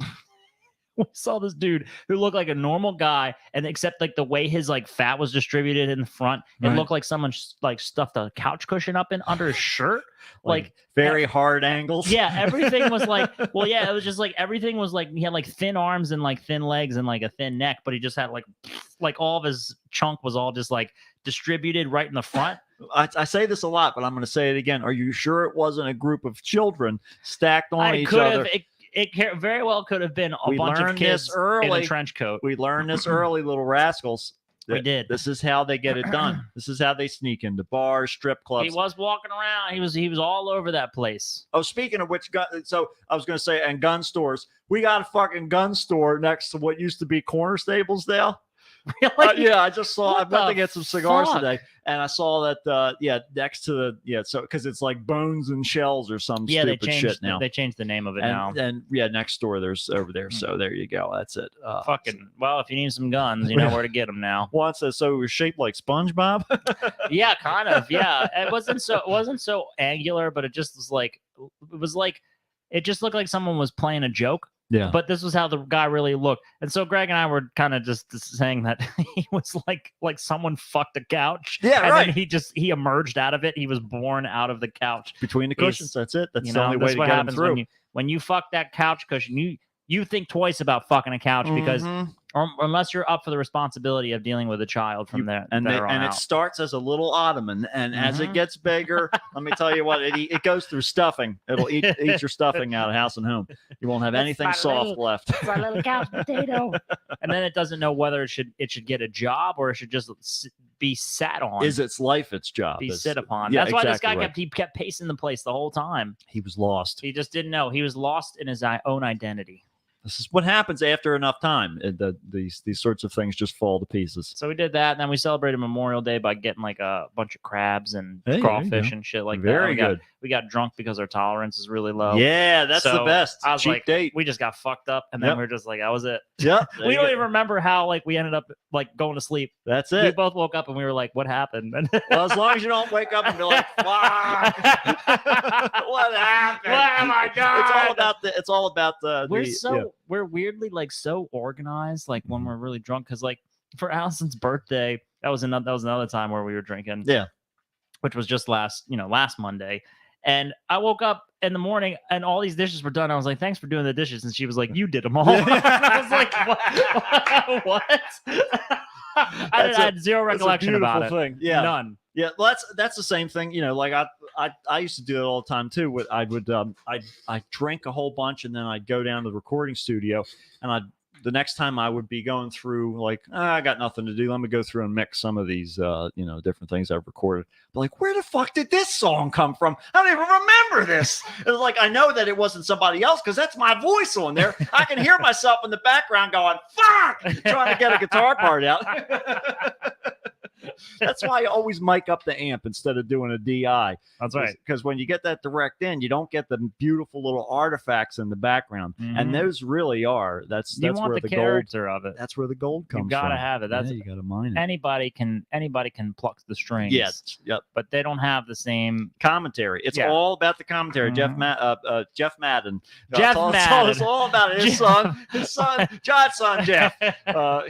we saw this dude who looked like a normal guy, and except like the way his like fat was distributed in the front, it Right. looked like someone like stuffed a couch cushion up in under his shirt. Like very hard angles. yeah, everything was like, well, yeah, it was just like everything was like he had like thin arms and like thin legs and like a thin neck, but he just had like all of his chunk was all just like distributed right in the front. I say this a lot, but I'm going to say it again. Are you sure it wasn't a group of children stacked on each other? It very well could have been a We bunch of learned kids this in early. a trench coat. We learned this early, little rascals. We that did. This is how they get it done. This is how they sneak into bars, strip clubs. He was walking around. He was all over that place. Oh, speaking of which, so I was going to say, and gun stores. We got a fucking gun store next to what used to be Corner Stables now. Really? Yeah, I just saw. I What went to the get some cigars fuck? today, and I saw that. Next to so because it's like Bones and Shells or some Yeah, they stupid changed. shit now. They changed the name of it now. And next door there's over there. So there you go. That's it. Fucking well, if you need some guns, you know where to get them now. One says so. It was shaped like SpongeBob. Yeah, kind of. Yeah, it wasn't so angular, but it just was like it just looked like someone was playing a joke. Yeah. But this was how the guy really looked. And so Greg and I were kind of just saying that he was like someone fucked a couch. Yeah, and right. then he emerged out of it. He was born out of the couch. Between the cushions, that's it. That's You the know, only way that's to what get him happens through. when you fuck that couch cushion. You think twice about fucking a couch because or unless you're up for the responsibility of dealing with a child from there and there on it out. starts as a little ottoman, and as it gets bigger, let me tell you what, it goes through stuffing. It'll eat your stuffing out of house and home. You won't have anything soft left. It's a little couch potato. And then it doesn't know whether it should get a job or it should just be sat on. Is its life its job? Be sit upon. Yeah, That's why this exactly guy right. kept pacing the place the whole time. He was lost. He just didn't know. He was lost in his own identity. This is what happens after enough time. These sorts of things just fall to pieces. So we did that, and then we celebrated Memorial Day by getting like a bunch of crabs and Hey, there you crawfish go. and shit like that. Very good. We got drunk because our tolerance is really low. Yeah, that's the So best. I was Cheap like, date. we just got fucked up, and then Yep. we were just like, that was it. Yeah, We don't even remember how like we ended up like going to sleep. That's We it. both woke up and we were like, what happened? Well, as long as you don't wake up and be like, "Fuck, what happened? Oh my God. It's all about the. We're weirdly like so organized like when we're really drunk because like for Allison's birthday that was another time where we were drinking, Yeah. which was just last Monday, and I woke up in the morning and all these dishes were done. I was like, thanks for doing the dishes, and she was like, you did them all. And I was like, what? I had zero recollection about it. Thing. Yeah. None. Yeah, well, that's the same thing. You know, like I used to do it all the time too. I'd drink a whole bunch and then I'd go down to the recording studio and the next time I would be going through like, I got nothing to do. Let me go through and mix some of these, different things I've recorded. But like, where the fuck did this song come from? I don't even remember this. It was like, I know that it wasn't somebody else because that's my voice on there. I can hear myself in the background going, fuck, trying to get a guitar part out. That's why I always mic up the amp instead of doing a DI. That's right. Because when you get that direct in, you don't get the beautiful little artifacts in the background, and those really are. That's You want where the the gold. character of it. That's where the gold comes. You gotta from. have it. That's you gotta mine it. anybody can pluck the strings. Yes. Yep. But they don't have the same Commentary. It's Yeah. all about the commentary. Jeff Madden. Jeff It's all about it. His son, John's son, Jeff.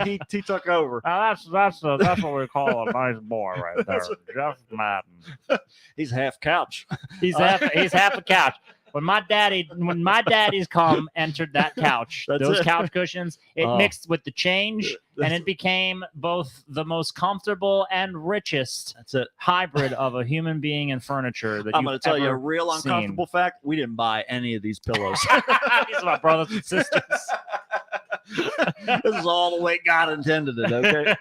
He took over. that's what we call a nice boy right there, Jeff Madden. He's half couch. He's half a couch. When my daddy's come entered that couch, That's those it. couch cushions, it Oh. mixed with the change, and it became both the most comfortable and richest That's it. hybrid of a human being and furniture that I'm going to tell you a ever real uncomfortable fact. We didn't buy any of these pillows. These are my brothers and sisters. This is all the way God intended it. Okay,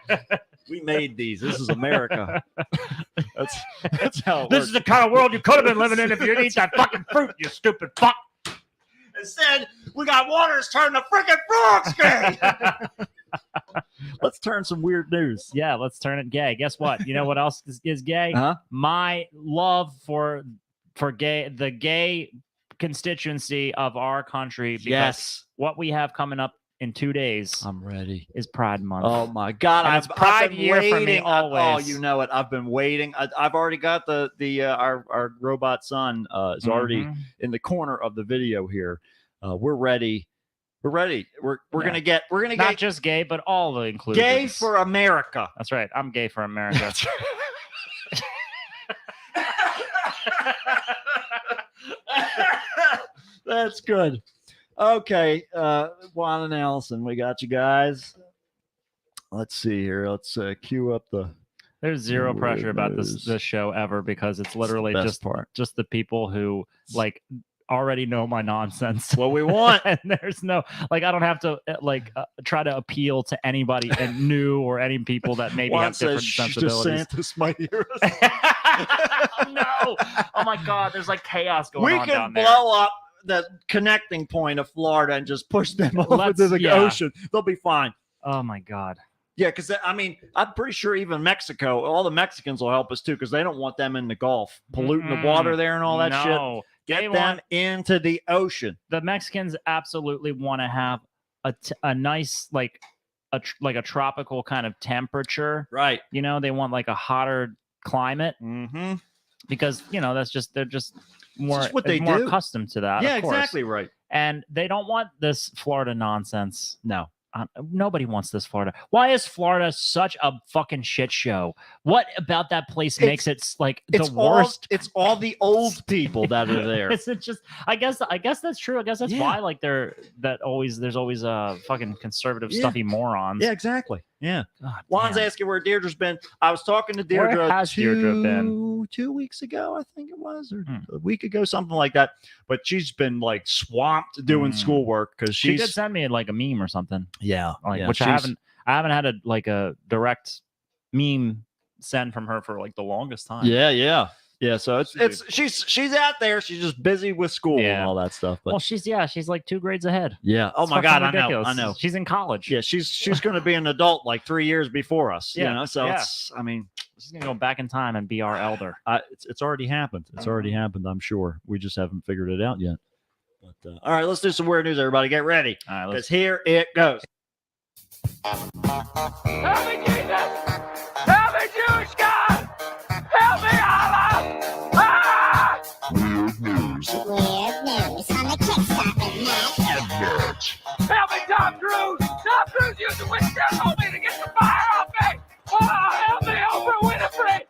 we made these. This is America. That's how it This works. is the kind of world you could have been living in if you didn't eat that fucking fruit, you stupid fuck. Instead, we got waters turning to freaking frogs gay. Let's turn some weird news. Yeah, let's turn it gay. Guess what? You know what else is gay? Huh? My love for the gay constituency of our country. Because Yes, what we have coming up in 2 days I'm ready. is Pride Month. Oh my God! And it's Pride been year for me waiting. always. You know it. I've been waiting. I've already got our robot son is already Mhm. in the corner of the video here. We're ready. We're ready. We're Yeah. gonna Not get just gay, but all the included. gay for America. That's right. I'm gay for America. That's good. Okay, Juan and Allison, we got you guys. Let's see here. Let's cue up the. There's zero Weird pressure about news. this show ever because it's literally best just part. just the people who like already know my nonsense. What we want. And there's no like I don't have to try to appeal to anybody and new or any people that maybe Juan have different says, "Shh, sensibilities. DeSantis might hear us." No! Oh my God! There's like chaos going We on can down there. blow up the connecting point of Florida and just push them over Let's- to the yeah. ocean. They'll be fine. Oh my God! Yeah, because I mean, I'm pretty sure even Mexico, all the Mexicans will help us too, because they don't want them in the Gulf polluting the water there and all that shit. No. Get They them want- into the ocean. The Mexicans absolutely want to have a nice like a tropical kind of temperature. Right. You know, they want like a hotter climate. Mm-hmm. because that's just they're just more what they more do. accustomed to that. Yeah, of course. exactly right. And they don't want this Florida nonsense. No. Nobody wants this Florida. Why is Florida such a fucking shit show? What about that place makes it like the worst? It's all the old people that are there. It's just, I guess that's true. I guess that's why there's always fucking conservative stuffy morons. Yeah, exactly. Yeah. God, Juan's damn. asking where Deirdre's been. I was talking to Where Deirdre has Deirdre been? 2 weeks ago, I think it was, or a week ago, something like that. But she's been like swamped doing schoolwork because she did send me like a meme or something. Yeah, which I haven't had a direct meme send from her for like the longest time. Yeah. So she's out there. She's just busy with school and all that stuff. But well, she's like 2 grades ahead. Yeah. Oh It's my God, fucking ridiculous. I know. She's in college. Yeah, she's going to be an adult like 3 years before us. Yeah, So yeah. she's gonna go back in time and be our elder. It's already happened. It's already happened. I'm sure. We just haven't figured it out yet. But all right, let's do some weird news. Everybody, get ready. All right, because here it goes. Help me, Jesus! Help me, Jewish God! Help me, Allah! Ah! Weird news on the Kickstarter match. Help me, Tom Cruise! Tom Cruise used the witchcraft homie to get the fire off me! Oh, help me, Oprah Winfrey!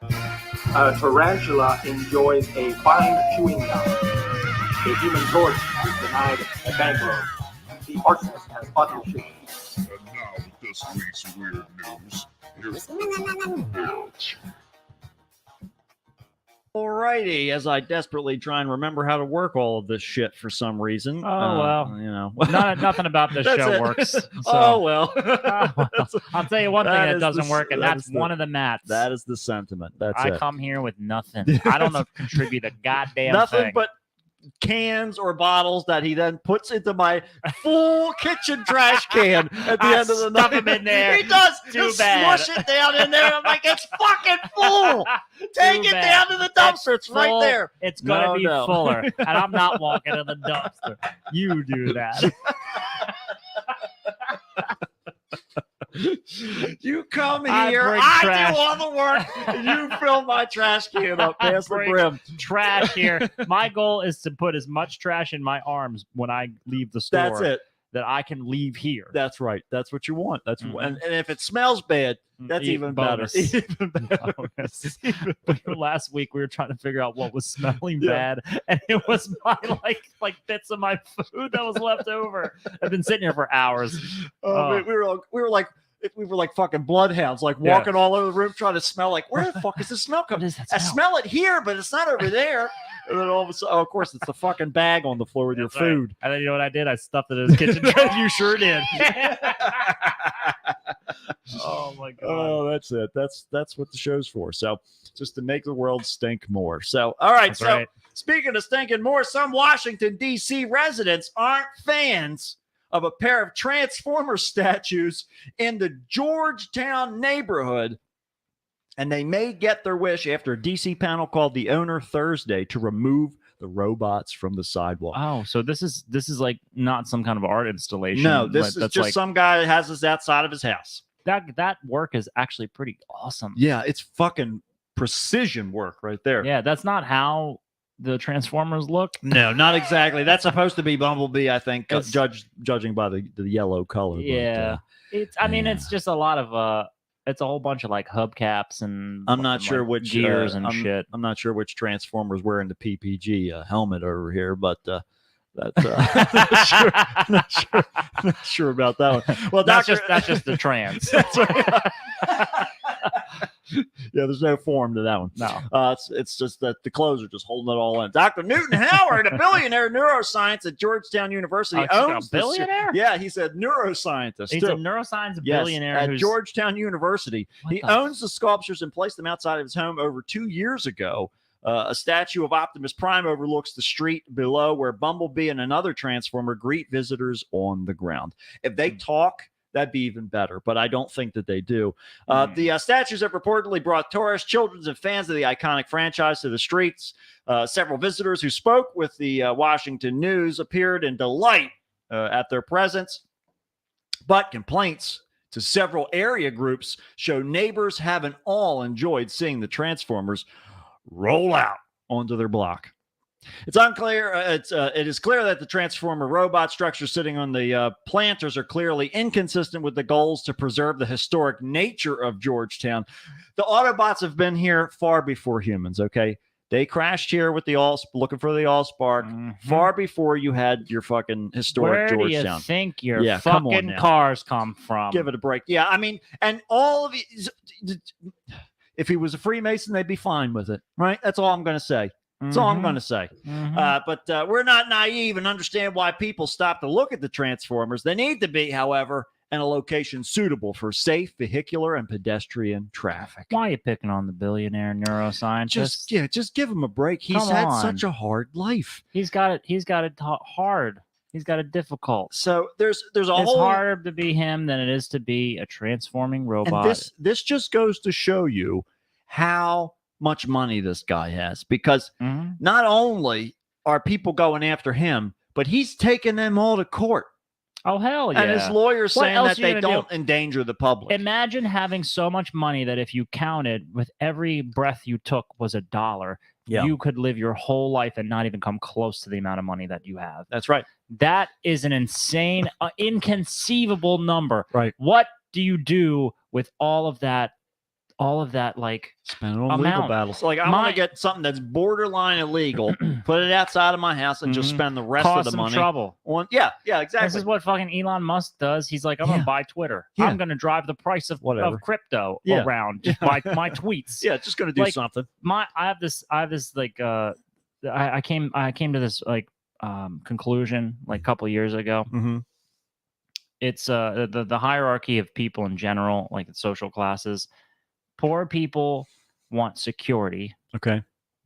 Ah! A tarantula enjoys a fine chewing gum. The human torch is denied a bank loan. The arsonist has bottle shaped. And now with this week's weird news, here's Mitch. Alrighty, as I desperately try and remember how to work all of this shit for some reason. Oh, well. Nothing about this That's show it. works. So. Oh well. I'll tell you one thing that is doesn't work, and that's one of the mats. That is the sentiment. That's I it. come here with nothing. I don't know contribute a goddamn Nothing thing. but cans or bottles that he then puts into my full kitchen trash can at the end of the stuff night. him in there. He does. Too He'll bad. Smush it down in there. I'm like, it's fucking full. Take Too it bad. down to the dumpster. It's right full. there. It's gonna No, be no. fuller, and I'm not walking to the dumpster. You do that. You come I here, bring I trash. do all the work, and you fill my trash can up past the bring brim. Trash here. My goal is to put as much trash in my arms when I leave the store. That's it. That I can leave here. That's right. That's what you want. That's and if it smells bad, that's even better. bonus. Even better. Bonus. Last week we were trying to figure out what was smelling Yeah. bad, and it was my like bits of my food that was left over. I've been sitting here for hours. We were like fucking bloodhounds, like walking all over the room trying to smell. Like, where the fuck is the smell coming? What is that I smell? smell it here, but it's not over there. And then all of a sudden, of course, it's the fucking bag on the floor with That's your right. food. And then you know what I did? I stuffed it in his kitchen tray. You sure did. Oh my god. Oh, that's it. That's what the show's for. So just to make the world stink more. So all right. That's so right. speaking of stinking more, some Washington D.C. residents aren't fans of a pair of Transformer statues in the Georgetown neighborhood. And they may get their wish after a DC panel called the owner Thursday to remove the robots from the sidewalk. Oh, so this is like not some kind of art installation. No, this but is just some guy that has this outside of his house. that work is actually pretty awesome. Yeah, it's fucking precision work right there. Yeah, that's not how the Transformers look. No, not exactly. That's supposed to be Bumblebee, I think, It's- judging by the yellow color. Yeah. It's just a lot of it's a whole bunch of like hubcaps and I'm not and, sure like, which gears and shit. I'm not sure which Transformers wearing the PPG helmet over here, but that's not sure about that one. Well, that's just the trans. That's right. Yeah, there's no form to that one. No. It's just that the clothes are just holding it all in. Dr. Newton Howard, a billionaire neuroscience at Georgetown University, owns a billionaire? Yeah, he's a neuroscientist. He's too. a neuroscience Yes, billionaire at who's Georgetown University. What He the owns the sculptures and placed them outside of his home over 2 years ago. A statue of Optimus Prime overlooks the street below where Bumblebee and another Transformer greet visitors on the ground. If they talk, that'd be even better, but I don't think that they do. The statues have reportedly brought tourists, children, and fans of the iconic franchise to the streets. Several visitors who spoke with the Washington News appeared in delight at their presence, but complaints to several area groups show neighbors haven't all enjoyed seeing the Transformers roll out onto their block. It's unclear. It is clear that the Transformer robot structure sitting on the planters are clearly inconsistent with the goals to preserve the historic nature of Georgetown. The Autobots have been here far before humans. Okay, they crashed here with the looking for the Allspark far before you had your fucking historic Where Georgetown. do you think your come on fucking now. cars come from? Give it a break. Yeah, I mean, and all of these. If he was a Freemason, they'd be fine with it, right? That's all I'm going to say. That's all I'm going to say. But we're not naive and understand why people stop to look at the Transformers. They need to be, however, in a location suitable for safe vehicular and pedestrian traffic. Why are you picking on the billionaire neuroscientist? Just give him a break. He's Come had on. such a hard life. He's got it hard. He's got it difficult. So there's a It's whole harder to be him than it is to be a transforming robot. And this just goes to show you how much money this guy has, because not only are people going after him, but he's taking them all to court. Oh, hell yeah. And his lawyer's What saying else that are you they gonna don't endanger the public. Imagine having so much money that if you counted with every breath you took was $1, you could live your whole life and not even come close to the amount of money that you have. That's right. That is an insane, inconceivable number. Right. What do you do with all of that? Like spend it on legal amount. battles. Like I want to get something that's borderline illegal, put it outside of my house, and just spend the rest Cause of the some money trouble. on. Yeah, exactly. This is what fucking Elon Musk does. He's like, I'm gonna buy Twitter. Yeah. I'm gonna drive the price of crypto around just by my tweets. Yeah, just gonna do Like, something. I have this like I came to this like conclusion like a couple years ago. It's the hierarchy of people in general, like the social classes. Poor people want security. Okay.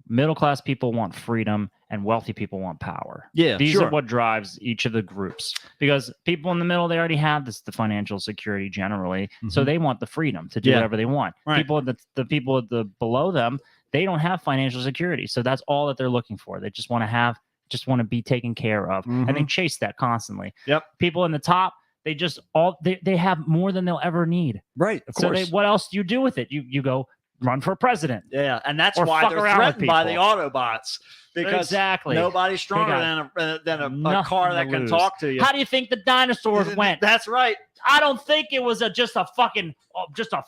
Middle class people want freedom, and wealthy people want power. Yeah, these sure. are what drives each of the groups. Because people in the middle, they already have the financial security generally, so they want the freedom to do whatever they want. Right. People, the people below them, they don't have financial security, so that's all that they're looking for. They just want to be taken care of, and they chase that constantly. Yep. People in the top, they just they have more than they'll ever need. Right. Of course. What else do you do with it? You go run for president. Yeah, and that's Or why fuck they're around with threatened by the people. Autobots, because Exactly. nobody's stronger than a car that can talk to you. How do you think the dinosaurs went? That's right. I don't think it was just a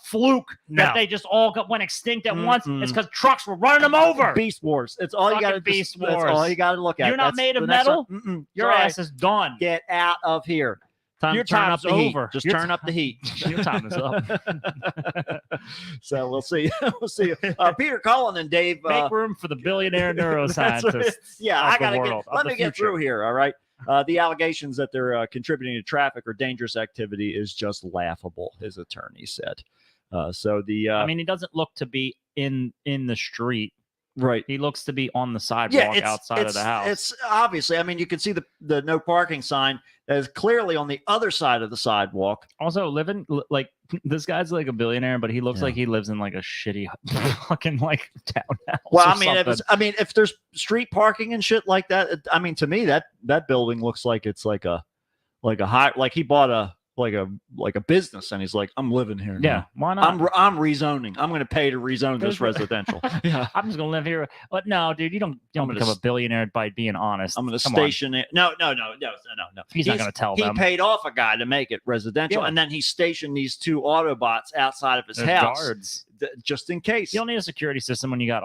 fluke that they just all went extinct at once. It's because trucks were running them over. Beast Wars. It's all you got to Beast That's Wars. all you got to look at. You're not That's made of the next metal? one. Your Sorry. ass is done. Get out of here. Time Your to turn up time's the heat. over. Just Your turn up the heat. Your time is up. So we'll see. We'll see. Peter Cullen and Dave. Make room for the billionaire That's right. neuroscientists. Yeah, of I gotta the get. world, of Let the me get future. through here. All right. The allegations that they're contributing to traffic or dangerous activity is just laughable, his attorney said. So the I mean, he doesn't look to be in the street. right. He looks to be on the sidewalk it's outside of the house. It's obviously. I mean, you can see the no parking sign that is clearly on the other side of the sidewalk. Also, like this guy's like a billionaire, but he looks like he lives in like a shitty fucking like townhouse. Well, or I mean, if there's street parking and shit like that, I mean, to me that building looks like it's like a high, like he bought a business and he's like, I'm living here. Yeah, now. why not? I'm rezoning. I'm going to pay to rezone this residential. Yeah. I'm just gonna live here. But no, dude, you don't gonna become a billionaire by being honest. I'm going to Come on. station it. No. He's not gonna tell He them. paid off a guy to make it residential, Yeah. and then he stationed these two Autobots outside of his There's house, guards. just in case. You don't need a security system when you got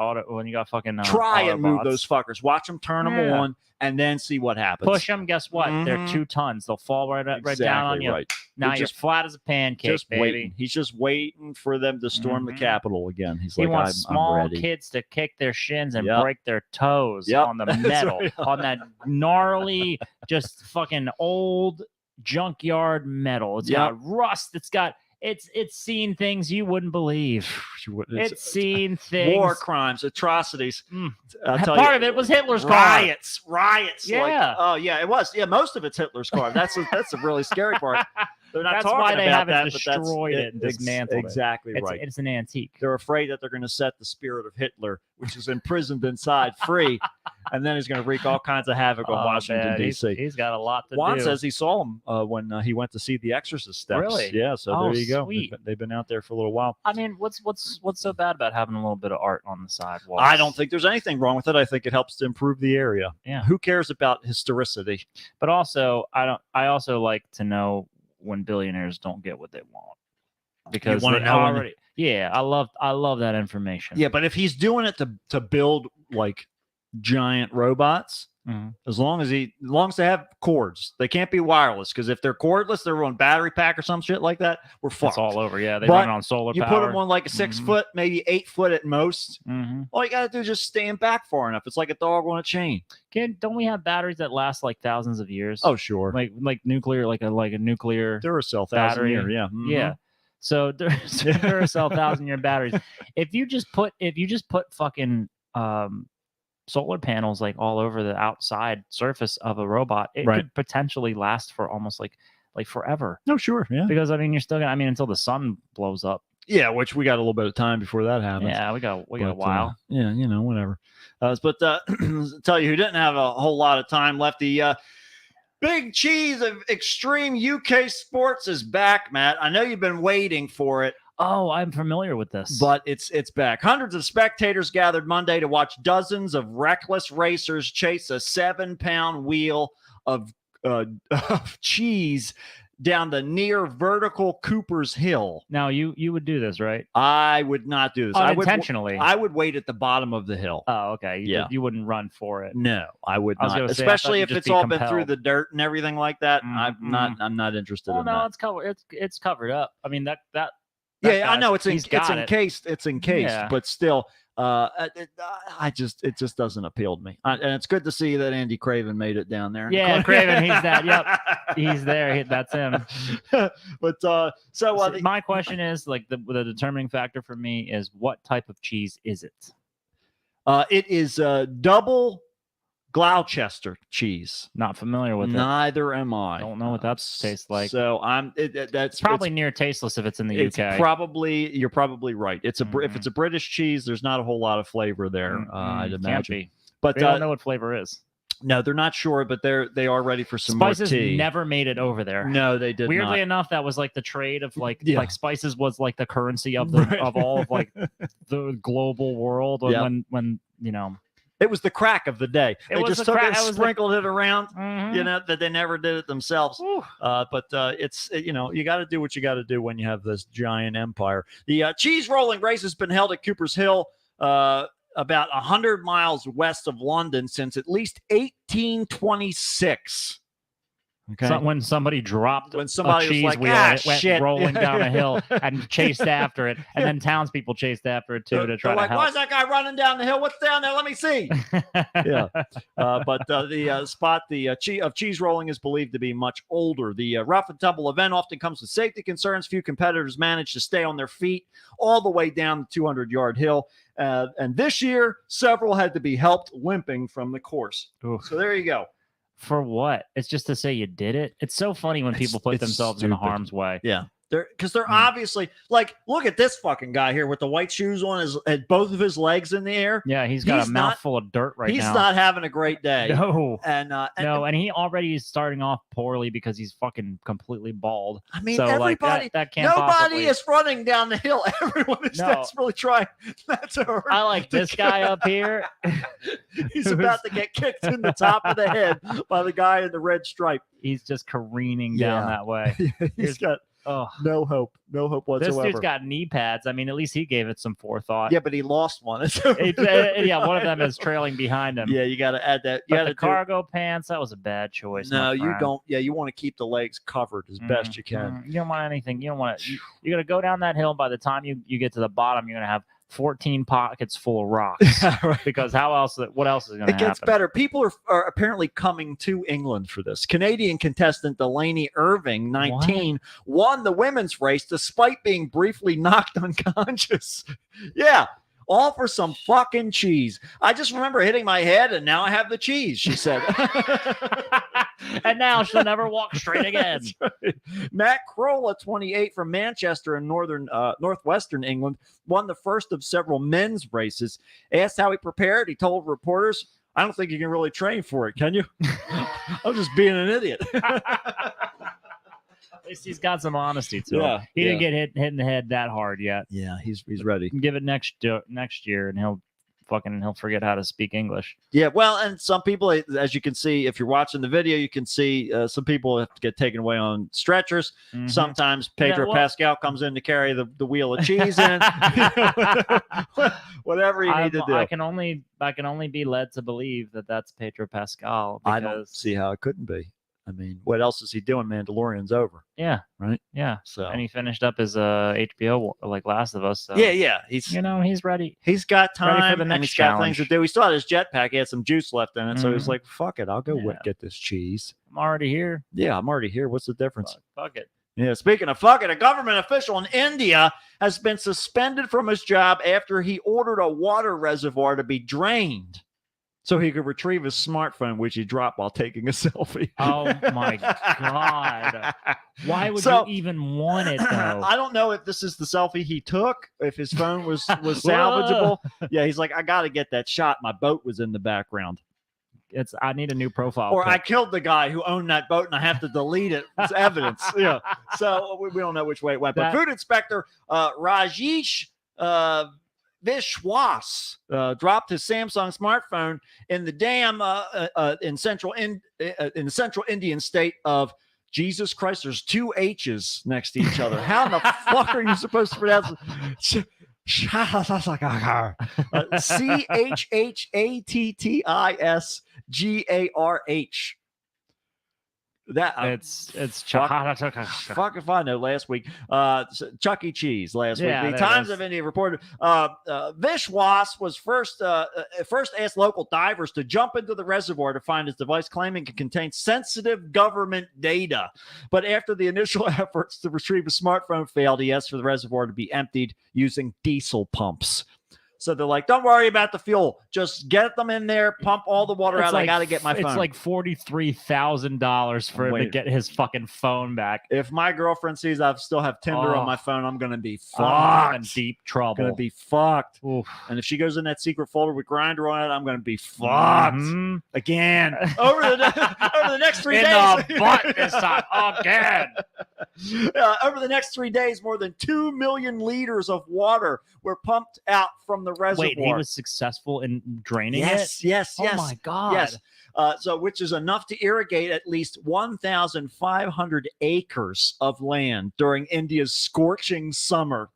fucking Try and move Autobots. those fuckers. Watch them turn them Yeah. on, and then see what happens. Push them. Guess what? They're Mhm. 2 tons. They'll fall right down on you. Right. Now They're you're flat as a pancake, just baby. waiting. He's just waiting for them to storm the Mhm. Capitol again. He's He like, wants I'm small ready. kids to kick their shins and Yep. break their toes Yep. on the That's metal, right. on that gnarly, just fucking old junkyard metal. It's Yep. got rust. It's seen things you wouldn't believe. It's seen things. War crimes, atrocities. Mm. I'll tell Part you, of it was Hitler's car. riots. Yeah. Like, oh yeah, it was. Yeah, most of it's Hitler's car. That's a really scary part. They're not That's talking why they about haven't that, but that's destroyed it and dismantled it. Exactly It's, right. it's an antique. They're afraid that they're going to set the spirit of Hitler, which is imprisoned inside, free, and then he's going to wreak all kinds of havoc on Washington, man, D.C. He's got a lot to Juan do. says he saw him when he went to see The Exorcist steps. Really? Yeah, so Oh, there you go. sweet. They've been out there for a little while. I mean, what's so bad about having a little bit of art on the sidewalk? I don't think there's anything wrong with it. I think it helps to improve the area. Yeah. Who cares about historicity? But also, I also like to know when billionaires don't get what they want, because wanna they know when already. Yeah, I love that information. Yeah, but if he's doing it to build like giant robots, Mhm. as long as they have cords, they can't be wireless, because if they're cordless, they're on battery pack or some shit like that. We're fucked. It's all over. Yeah, they But run it on solar You power. put them on like a 6 Mhm. foot, maybe 8 foot at most. Mm-hmm. All you gotta do is just stand back far enough. It's like a dog on a chain. Don't we have batteries that last like thousands of years? Oh, sure. like nuclear, like a nuclear Duracell battery. 1,000 year, yeah. Mhm. Yeah. So Duracell 1,000-year batteries. If you just put fucking solar panels like all over the outside surface of a robot, it Right. could potentially last for almost like forever. No, sure, yeah. Because I mean, you're still gonna. I mean, until the sun blows up. Yeah, which we got a little bit of time before that happens. Yeah, we got a But, while. yeah, whatever. But tell you who didn't have a whole lot of time left. The Big Cheese of Extreme UK Sports is back, Matt. I know you've been waiting for it, Oh, I'm familiar with this. but it's back. Hundreds of spectators gathered Monday to watch dozens of reckless racers chase a 7-pound wheel of cheese down the near vertical Cooper's Hill. Now you would do this, right? I would not do this. Unintentionally. I would wait at the bottom of the hill. Oh, okay. You wouldn't run for it. No, I would I was not. gonna say, I thought Especially you'd if just it's be all been through compelled. the dirt and everything like that. Mhm. I'm not interested Well, in no, that. it's covered. It's covered up. I mean that. Yeah, I know he's got it. encased. It's encased, Yeah. but still, it just doesn't appeal to me. And it's good to see that Andy Craven made it down there. Yeah, Craven, he's that. Yep, he's there. That's him. But so My question is, like, the determining factor for me is, what type of cheese is it? it is double Gloucester cheese. Not familiar with it. Neither am I. Don't know what that tastes like. So that's It's probably near tasteless if it's in the It's UK. you're probably right. If it's a British cheese, there's not a whole lot of flavor there. I'd Can't imagine. be. But They don't know what flavor is. no, they're not sure, but they are ready for some Spices more tea. never made it over there. No, they did Weirdly not. enough, that was like the trade of like Yeah. like spices was like the currency of the Right. of all of like the global world. Yeah. When you know. It was the crack of the day. They was just the took crack- it it and was the- sprinkled it around. Mhm. You know that they never did it themselves. But it's you got to do what you got to do when you have this giant empire. The cheese rolling race has been held at Cooper's Hill, about 100 miles west of London, since at least 1826. Okay. So when somebody dropped When somebody a was cheese like, wheel "Ah, and it went shit." rolling down a hill and chased after it, and then townspeople chased after it too to try They're to like, help. why is that guy running down the hill? What's down there? Let me see. Yeah. But the spot of cheese rolling is believed to be much older. The rough and tumble event often comes with safety concerns. Few competitors manage to stay on their feet all the way down the 200-yard hill. And this year, several had to be helped limping from the course. Oof. So there you go. For what? It's just to say you did it. It's so funny when people put it's themselves in stupid. harm's way. Yeah. They're obviously like, look at this fucking guy here with the white shoes on, had both of his legs in the air. Yeah, he's got He's a not- mouthful of dirt right He's now. not having a great day. No. And No, and he already is starting off poorly because he's fucking completely bald. I mean, So, like, everybody, that can't nobody possibly- is running down the hill. Everyone is No. desperately trying not to hurt. I like the this guy up here. He's about to get kicked in the top of the head by the guy in the red stripe. He's just careening down Yeah. that way. He's got Oh, no hope this whatsoever. dude's got knee pads. I mean, at least he gave it some forethought. Yeah, but he lost one. Yeah, one of them is trailing behind him. Yeah, you got to add that. You But got the cargo pants, that was a bad choice. No, my you friend. don't. Yeah, you want to keep the legs covered as best you can. You don't want anything. You don't want to. You're gonna go down that hill. By the time you get to the bottom, you're gonna have 14 pockets full of rocks. Right. Because what else is gonna It happen? gets better. People are apparently coming to England for this. Canadian contestant Delaney Irving, 19, won the women's race despite being briefly knocked unconscious. Yeah. All for some fucking cheese. I just remember hitting my head, and now I have the cheese, she said. And now she'll never walk straight again. Right. Matt Kroll, 28, from Manchester in northwestern England, won the first of several men's races. Asked how he prepared, he told reporters, "I don't think you can really train for it, can you?" I'm just being an idiot. At least he's got some honesty to Yeah, him. He didn't get hit in the head that hard yet. Yeah, he's ready. Give it next year, and he'll forget how to speak English. Yeah, well, and some people, as you can see, if you're watching the video, you can see some people have to get taken away on stretchers. Mhm. Sometimes Pedro Pascal comes in to carry the wheel of cheese in. Whatever you need to do. I can only be led to believe that that's Pedro Pascal. I don't see how it couldn't be. I mean, what else is he doing? Mandalorian's over. Yeah. Right. Yeah. So, and he finished up his HBO like Last of Us. So, yeah. He's he's ready. He's got time Ready for the and next he's got things challenge. to do. He still had his jetpack. He had some juice left in it, so he was Mhm. like, "Fuck it, I'll go Yeah. get this cheese." I'm already here. Yeah, I'm already here. What's the difference? Fuck it. Yeah, speaking of fuck it, a government official in India has been suspended from his job after he ordered a water reservoir to be drained so he could retrieve his smartphone, which he dropped while taking a selfie. Oh my God. Why would So- you even want it though? I don't know if this is the selfie he took, if his phone was salvageable. Yeah, he's like, I got to get that shot. My boat was in the background. I need a new profile. Or I pic. killed the guy who owned that boat and I have to delete it. It's evidence. Yeah. So we don't know which way it went. But That- Food Inspector Rajesh Vishwas dropped his Samsung smartphone in the dam in the central Indian state of Jesus Christ. There's two H's next to each other. How in the fuck are you supposed to pronounce it? CHHATTISGARH. That It's fuck if I know. Last week, Chuck E. Cheese. Last Yeah, week, the there it Times is. of India reported Vishwas was first asked local divers to jump into the reservoir to find his device, claiming it contained sensitive government data. But after the initial efforts to retrieve his smartphone failed, he asked for the reservoir to be emptied using diesel pumps. So they're like, "Don't worry about the fuel. Just get them in there, pump all the water out. I got to get my phone." It's like $43,000 for him to Wait. get his fucking phone back. If my girlfriend sees I still have Tinder Oh. on my phone, I'm gonna be I'm in fucked. deep trouble. Gonna be fucked. Oof. And if she goes in that secret folder with Grindr on it, I'm gonna be fucked Mhm. again. Over the next 3 In days. the butt this time again. Over the next 3 days, more than 2 million liters of water were pumped out from the reservoir. Wait, he was successful in draining yes, it? yes, yes. Oh my God. Yes. So, which is enough to irrigate at least 1,500 acres of land during India's scorching summer.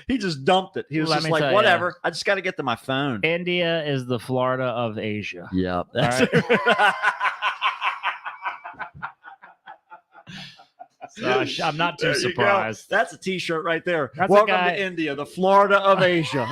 He just dumped it. He was Let just me like, tell ya. whatever. I just got to get to my phone. India is the Florida of Asia. Yeah. That's right. So I'm not too There you go. surprised. That's a T-shirt right there. That's a Welcome guy- to India, the Florida of Asia.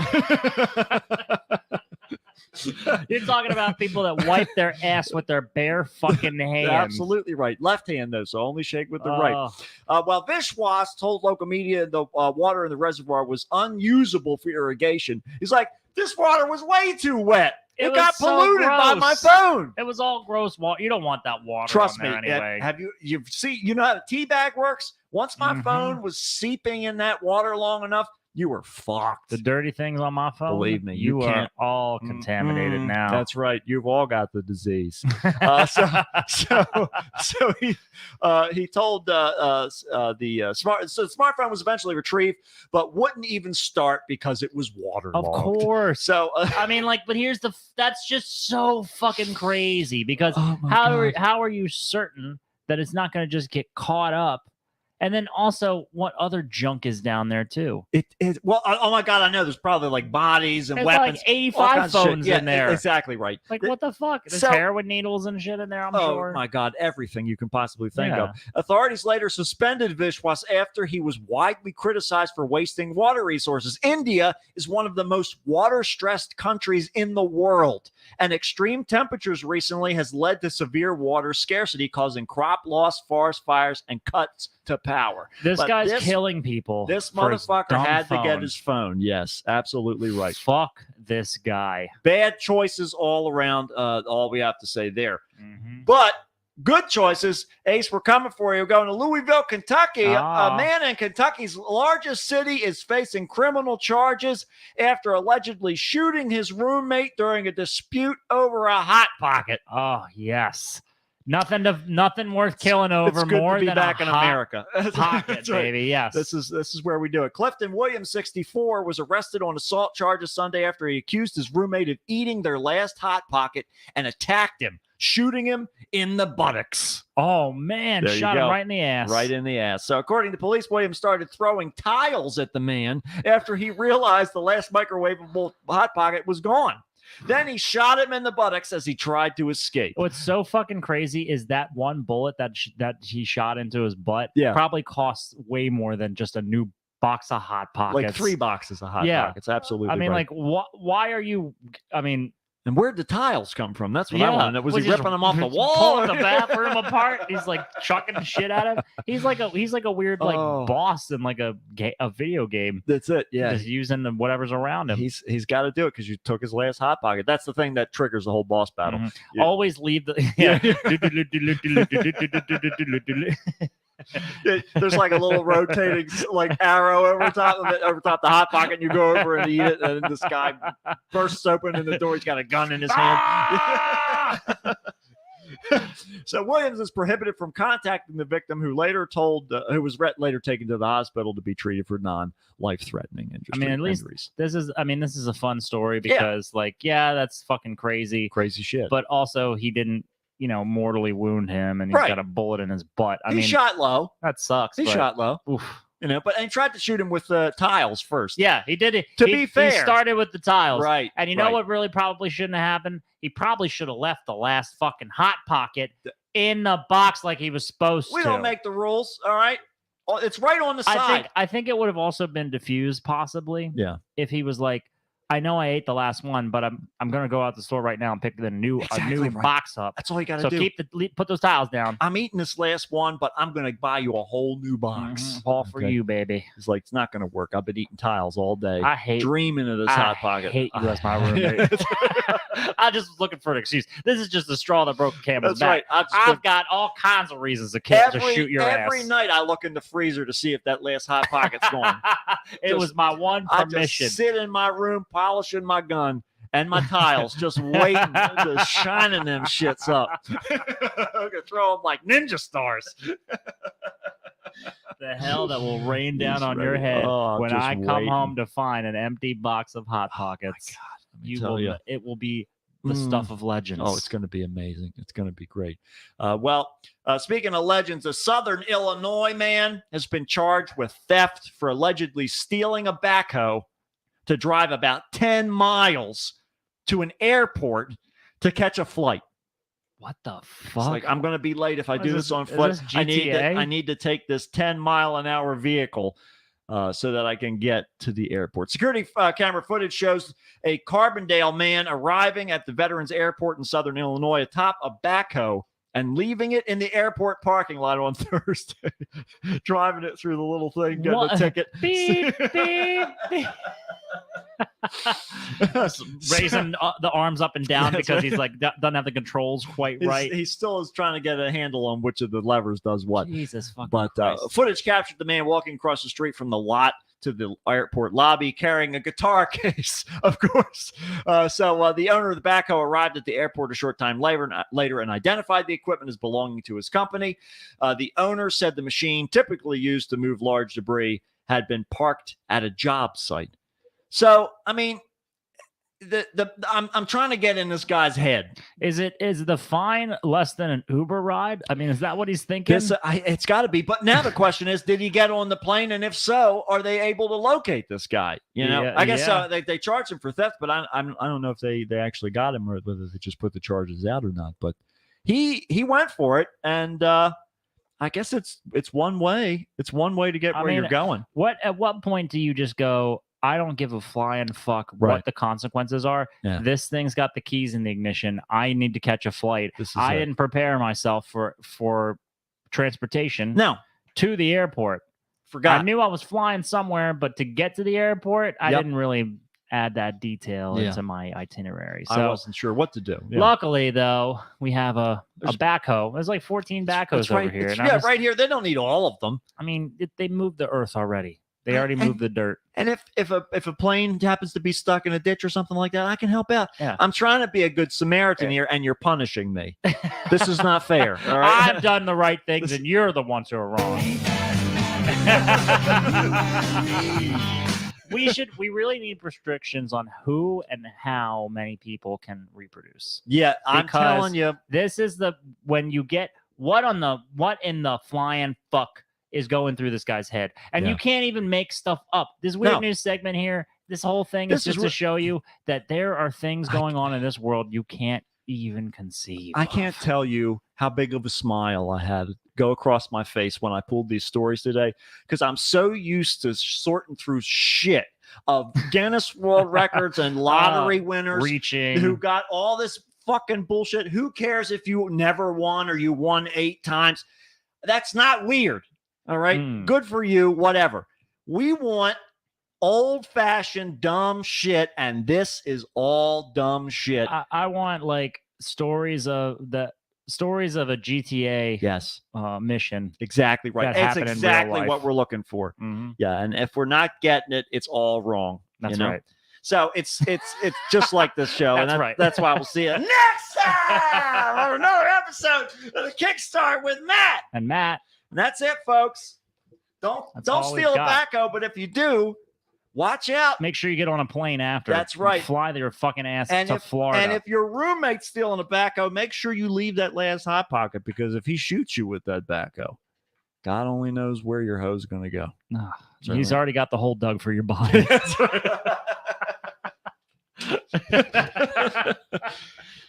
You're talking about people that wipe their ass with their bare fucking hands. Absolutely right. Left hand, though, so only shake with the right. Oh. Well, Vishwas told local media the water in the reservoir was unusable for irrigation. He's like, this water was way too wet. It was got so polluted by my gross. phone. It was all gross water. You don't want that water. Trust on me. there anyway. Have you know how the tea bag works? Once my Mhm. phone was seeping in that water long enough, you were fucked. The dirty things on my phone. Believe me, you you are can't- all contaminated Mm, now. That's right. You've all got the disease. So he told the smartphone was eventually retrieved, but wouldn't even start because it was waterlogged. Of course. So I mean, like, but here's that's just so fucking crazy because Oh my how are you certain that it's not going to just get caught up? And then also, what other junk is down there too? well, oh my God, I know there's probably like bodies and There's weapons. like all 85 kinds of shit. phones Yeah, in there. Exactly right. Like, what the fuck? There's So- heroin needles and shit in there, I'm Oh sure. my God, everything you can possibly think Yeah. of. Authorities later suspended Vishwas after he was widely criticized for wasting water resources. India is one of the most water-stressed countries in the world, and extreme temperatures recently has led to severe water scarcity, causing crop loss, forest fires, and cuts to power. This But guy's killing people. This for his motherfucker dumb had to get phone. his phone. Yes, absolutely right. Fuck this guy. Bad choices all around. All we have to say there. Mm-hmm. But good choices. Ace, we're coming for you. We're going to Louisville, Kentucky. Ah. A man in Kentucky's largest city is facing criminal charges after allegedly shooting his roommate during a dispute over a Hot Pocket. Oh yes, nothing worth killing over It's good more to be than back a in hot America. pocket, That's right. baby. Yes, This is where we do it. Clifton Williams, 64, was arrested on assault charges Sunday after he accused his roommate of eating their last Hot Pocket and attacked him, shooting him in the buttocks. Oh man, There you shot him go. right in the ass. Right in the ass. So according to police, Williams started throwing tiles at the man after he realized the last microwavable Hot Pocket was gone. Then he shot him in the buttocks as he tried to escape. What's so fucking crazy is that one bullet that he shot into his butt Yeah. probably costs way more than just a new box of Hot Pockets. Like 3 boxes of Hot Yeah. Pockets. Absolutely. I mean, right. like, why are you? I mean, and where'd the tiles come from? That's what I yeah, want to know. Was he he ripping them off the wall? pulling the bathroom apart? He's like chucking shit at him. He's like a weird like Oh. boss in like a video game. That's it. Yeah. Just using whatever's around him. He's got to do it because you took his last Hot Pocket. That's the thing that triggers the whole boss battle. Mhm. Yeah. Always leave the There's like a little rotating like arrow over top of it, over top the Hot Pocket, and you go over and eat it, and this guy bursts open in the door. He's got a gun in his hand. So Williams is prohibited from contacting the victim, who later later taken to the hospital to be treated for non-life-threatening injuries. I mean, at least this is a fun story because that's fucking crazy shit. But also he didn't, mortally wound him, and he's Right. got a bullet in his butt. I he mean, shot low. that sucks. He but- shot low. Oof. But he tried to shoot him with tiles first. Yeah, he did it. To He- be fair. he started with the tiles. Right. And you know right. what really probably shouldn't have happened? He probably should have left the last fucking Hot Pocket in the box like he was supposed We to. don't make the rules, all right? Oh, it's right on the side. I think it would have also been diffused possibly. Yeah. If he was like, I know I ate the last one, but I'm gonna go out the store right now and pick a new Exactly right. box up. That's all you got to So do. put those tiles down. I'm eating this last one, but I'm going to buy you a whole new box. All for Okay. you, baby. It's like, it's not going to work. I've been eating tiles all day. I hate dreaming of this I Hot Pocket. hate you as my roommate. I just was looking for an excuse. This is just the straw that broke the camel's That's back. right. I've got all kinds of reasons to shoot your every ass. night I look in the freezer to see if that last Hot Pocket's gone. It Just- was my one I permission. just sit in my room polishing my gun and my tiles, just waiting, just shining them shits up. I'm gonna throw them like ninja stars. The hell that will rain down He's on your ready. head Oh, I'm when just I come waiting. home to find an empty box of Hot Oh, Pockets. Let me You tell will. you. It will be the Mm. stuff of legends. Oh, it's going to be amazing. It's going to be great. Speaking of legends, a Southern Illinois man has been charged with theft for allegedly stealing a backhoe to drive about 10 miles to an airport to catch a flight. What the It's fuck? like, I'm going to be late if I What do is this this- on is foot. this I GTA? need to take this 10-mile-an-hour vehicle so that I can get to the airport. Security camera footage shows a Carbondale man arriving at the Veterans Airport in Southern Illinois atop a backhoe and leaving it in the airport parking lot on Thursday, driving it through the little thing, getting What? a ticket. Beep, beep, beep. Raising the arms up and down That's because right. he's like doesn't have the controls quite right. He still is trying to get a handle on which of the levers does what. Jesus fucking But Christ. footage captured the man walking across the street from the lot to the airport lobby carrying a guitar case, of course. So the owner of the backhoe arrived at the airport a short time later and identified the equipment as belonging to his company. The owner said the machine, typically used to move large debris, had been parked at a job site. So, I mean, I'm trying to get in this guy's head. Is the fine less than an Uber ride? I mean, is that what he's thinking? It's got to be. But now the question is, did he get on the plane? And if so, are they able to locate this guy? You know, Yeah, I guess yeah. they charged him for theft, but I don't know if they actually got him or whether they just put the charges out or not. But he went for it, and I guess it's one way. It's one way to get where you're going. At what point do you just go, I don't give a flying fuck Right. what the consequences are. Yeah. This thing's got the keys in the ignition. I need to catch a flight. This is I it. didn't prepare myself for transportation. No. to the airport. Forgot. I knew I was flying somewhere, but to get to the airport, I didn't really add that detail into my itinerary. So I wasn't sure what to do. Yeah. Luckily, though, we have a backhoe. There's like 14 backhoes over here. And right here. They don't need all of them. I mean, they moved the earth already. They already moved the dirt. And if a plane happens to be stuck in a ditch or something like that, I can help out. Yeah. I'm trying to be a good Samaritan here, and you're punishing me. This is not fair. All right? I've done the right things, and you're the ones who are wrong. We really need restrictions on who and how many people can reproduce. Yeah, I'm Because telling you. This is when you get what in the flying fuck is going through this guy's head. And you can't even make stuff up. This weird news segment here, this whole thing is just to show you that there are things going on in this world you can't even conceive. I can't tell you how big of a smile I had go across my face when I pulled these stories today, because I'm so used to sorting through shit of Guinness World Records and lottery winners who got all this fucking bullshit. Who cares if you never won or you won 8 times? That's not weird. All right. Good for you. Whatever. We want old-fashioned dumb shit, and this is all dumb shit. I want like stories of a GTA mission. Exactly right. It's exactly what we're looking for. Mm-hmm. Yeah, and if we're not getting it, it's all wrong. That's right. So it's just like this show. That's and right. That's why we'll see you next time on another episode of the Kickstart with Matt. And Matt. And that's it, folks. Don't steal tobacco, but if you do, watch out. Make sure you get on a plane after. That's right. Fly your fucking ass to Florida. And if your roommate's stealing tobacco, make sure you leave that last hot pocket, because if he shoots you with that tobacco, God only knows where your hoe's going to go. He's already got the hole dug for your body.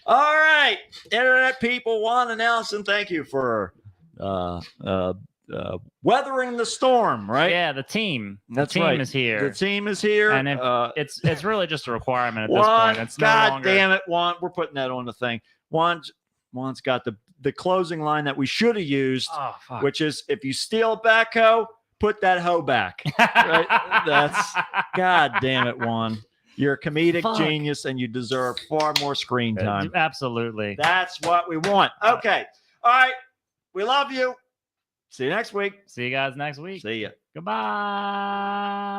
All right, internet people, Juan and Allison, thank you for weathering the storm, right? Yeah, the team. That's the team right. is here. The team is here. And it's really just a requirement at this Juan, point. It's God no longer... damn it, Juan. We're putting that on the thing. Juan's got the closing line that we should have used, which is, if you steal a backhoe, put that hoe back. Right? That's, God damn it, Juan. You're a comedic genius, and you deserve far more screen time. Absolutely. That's what we want. Okay. All right. We love you. See you next week. See you guys next week. See ya. Goodbye.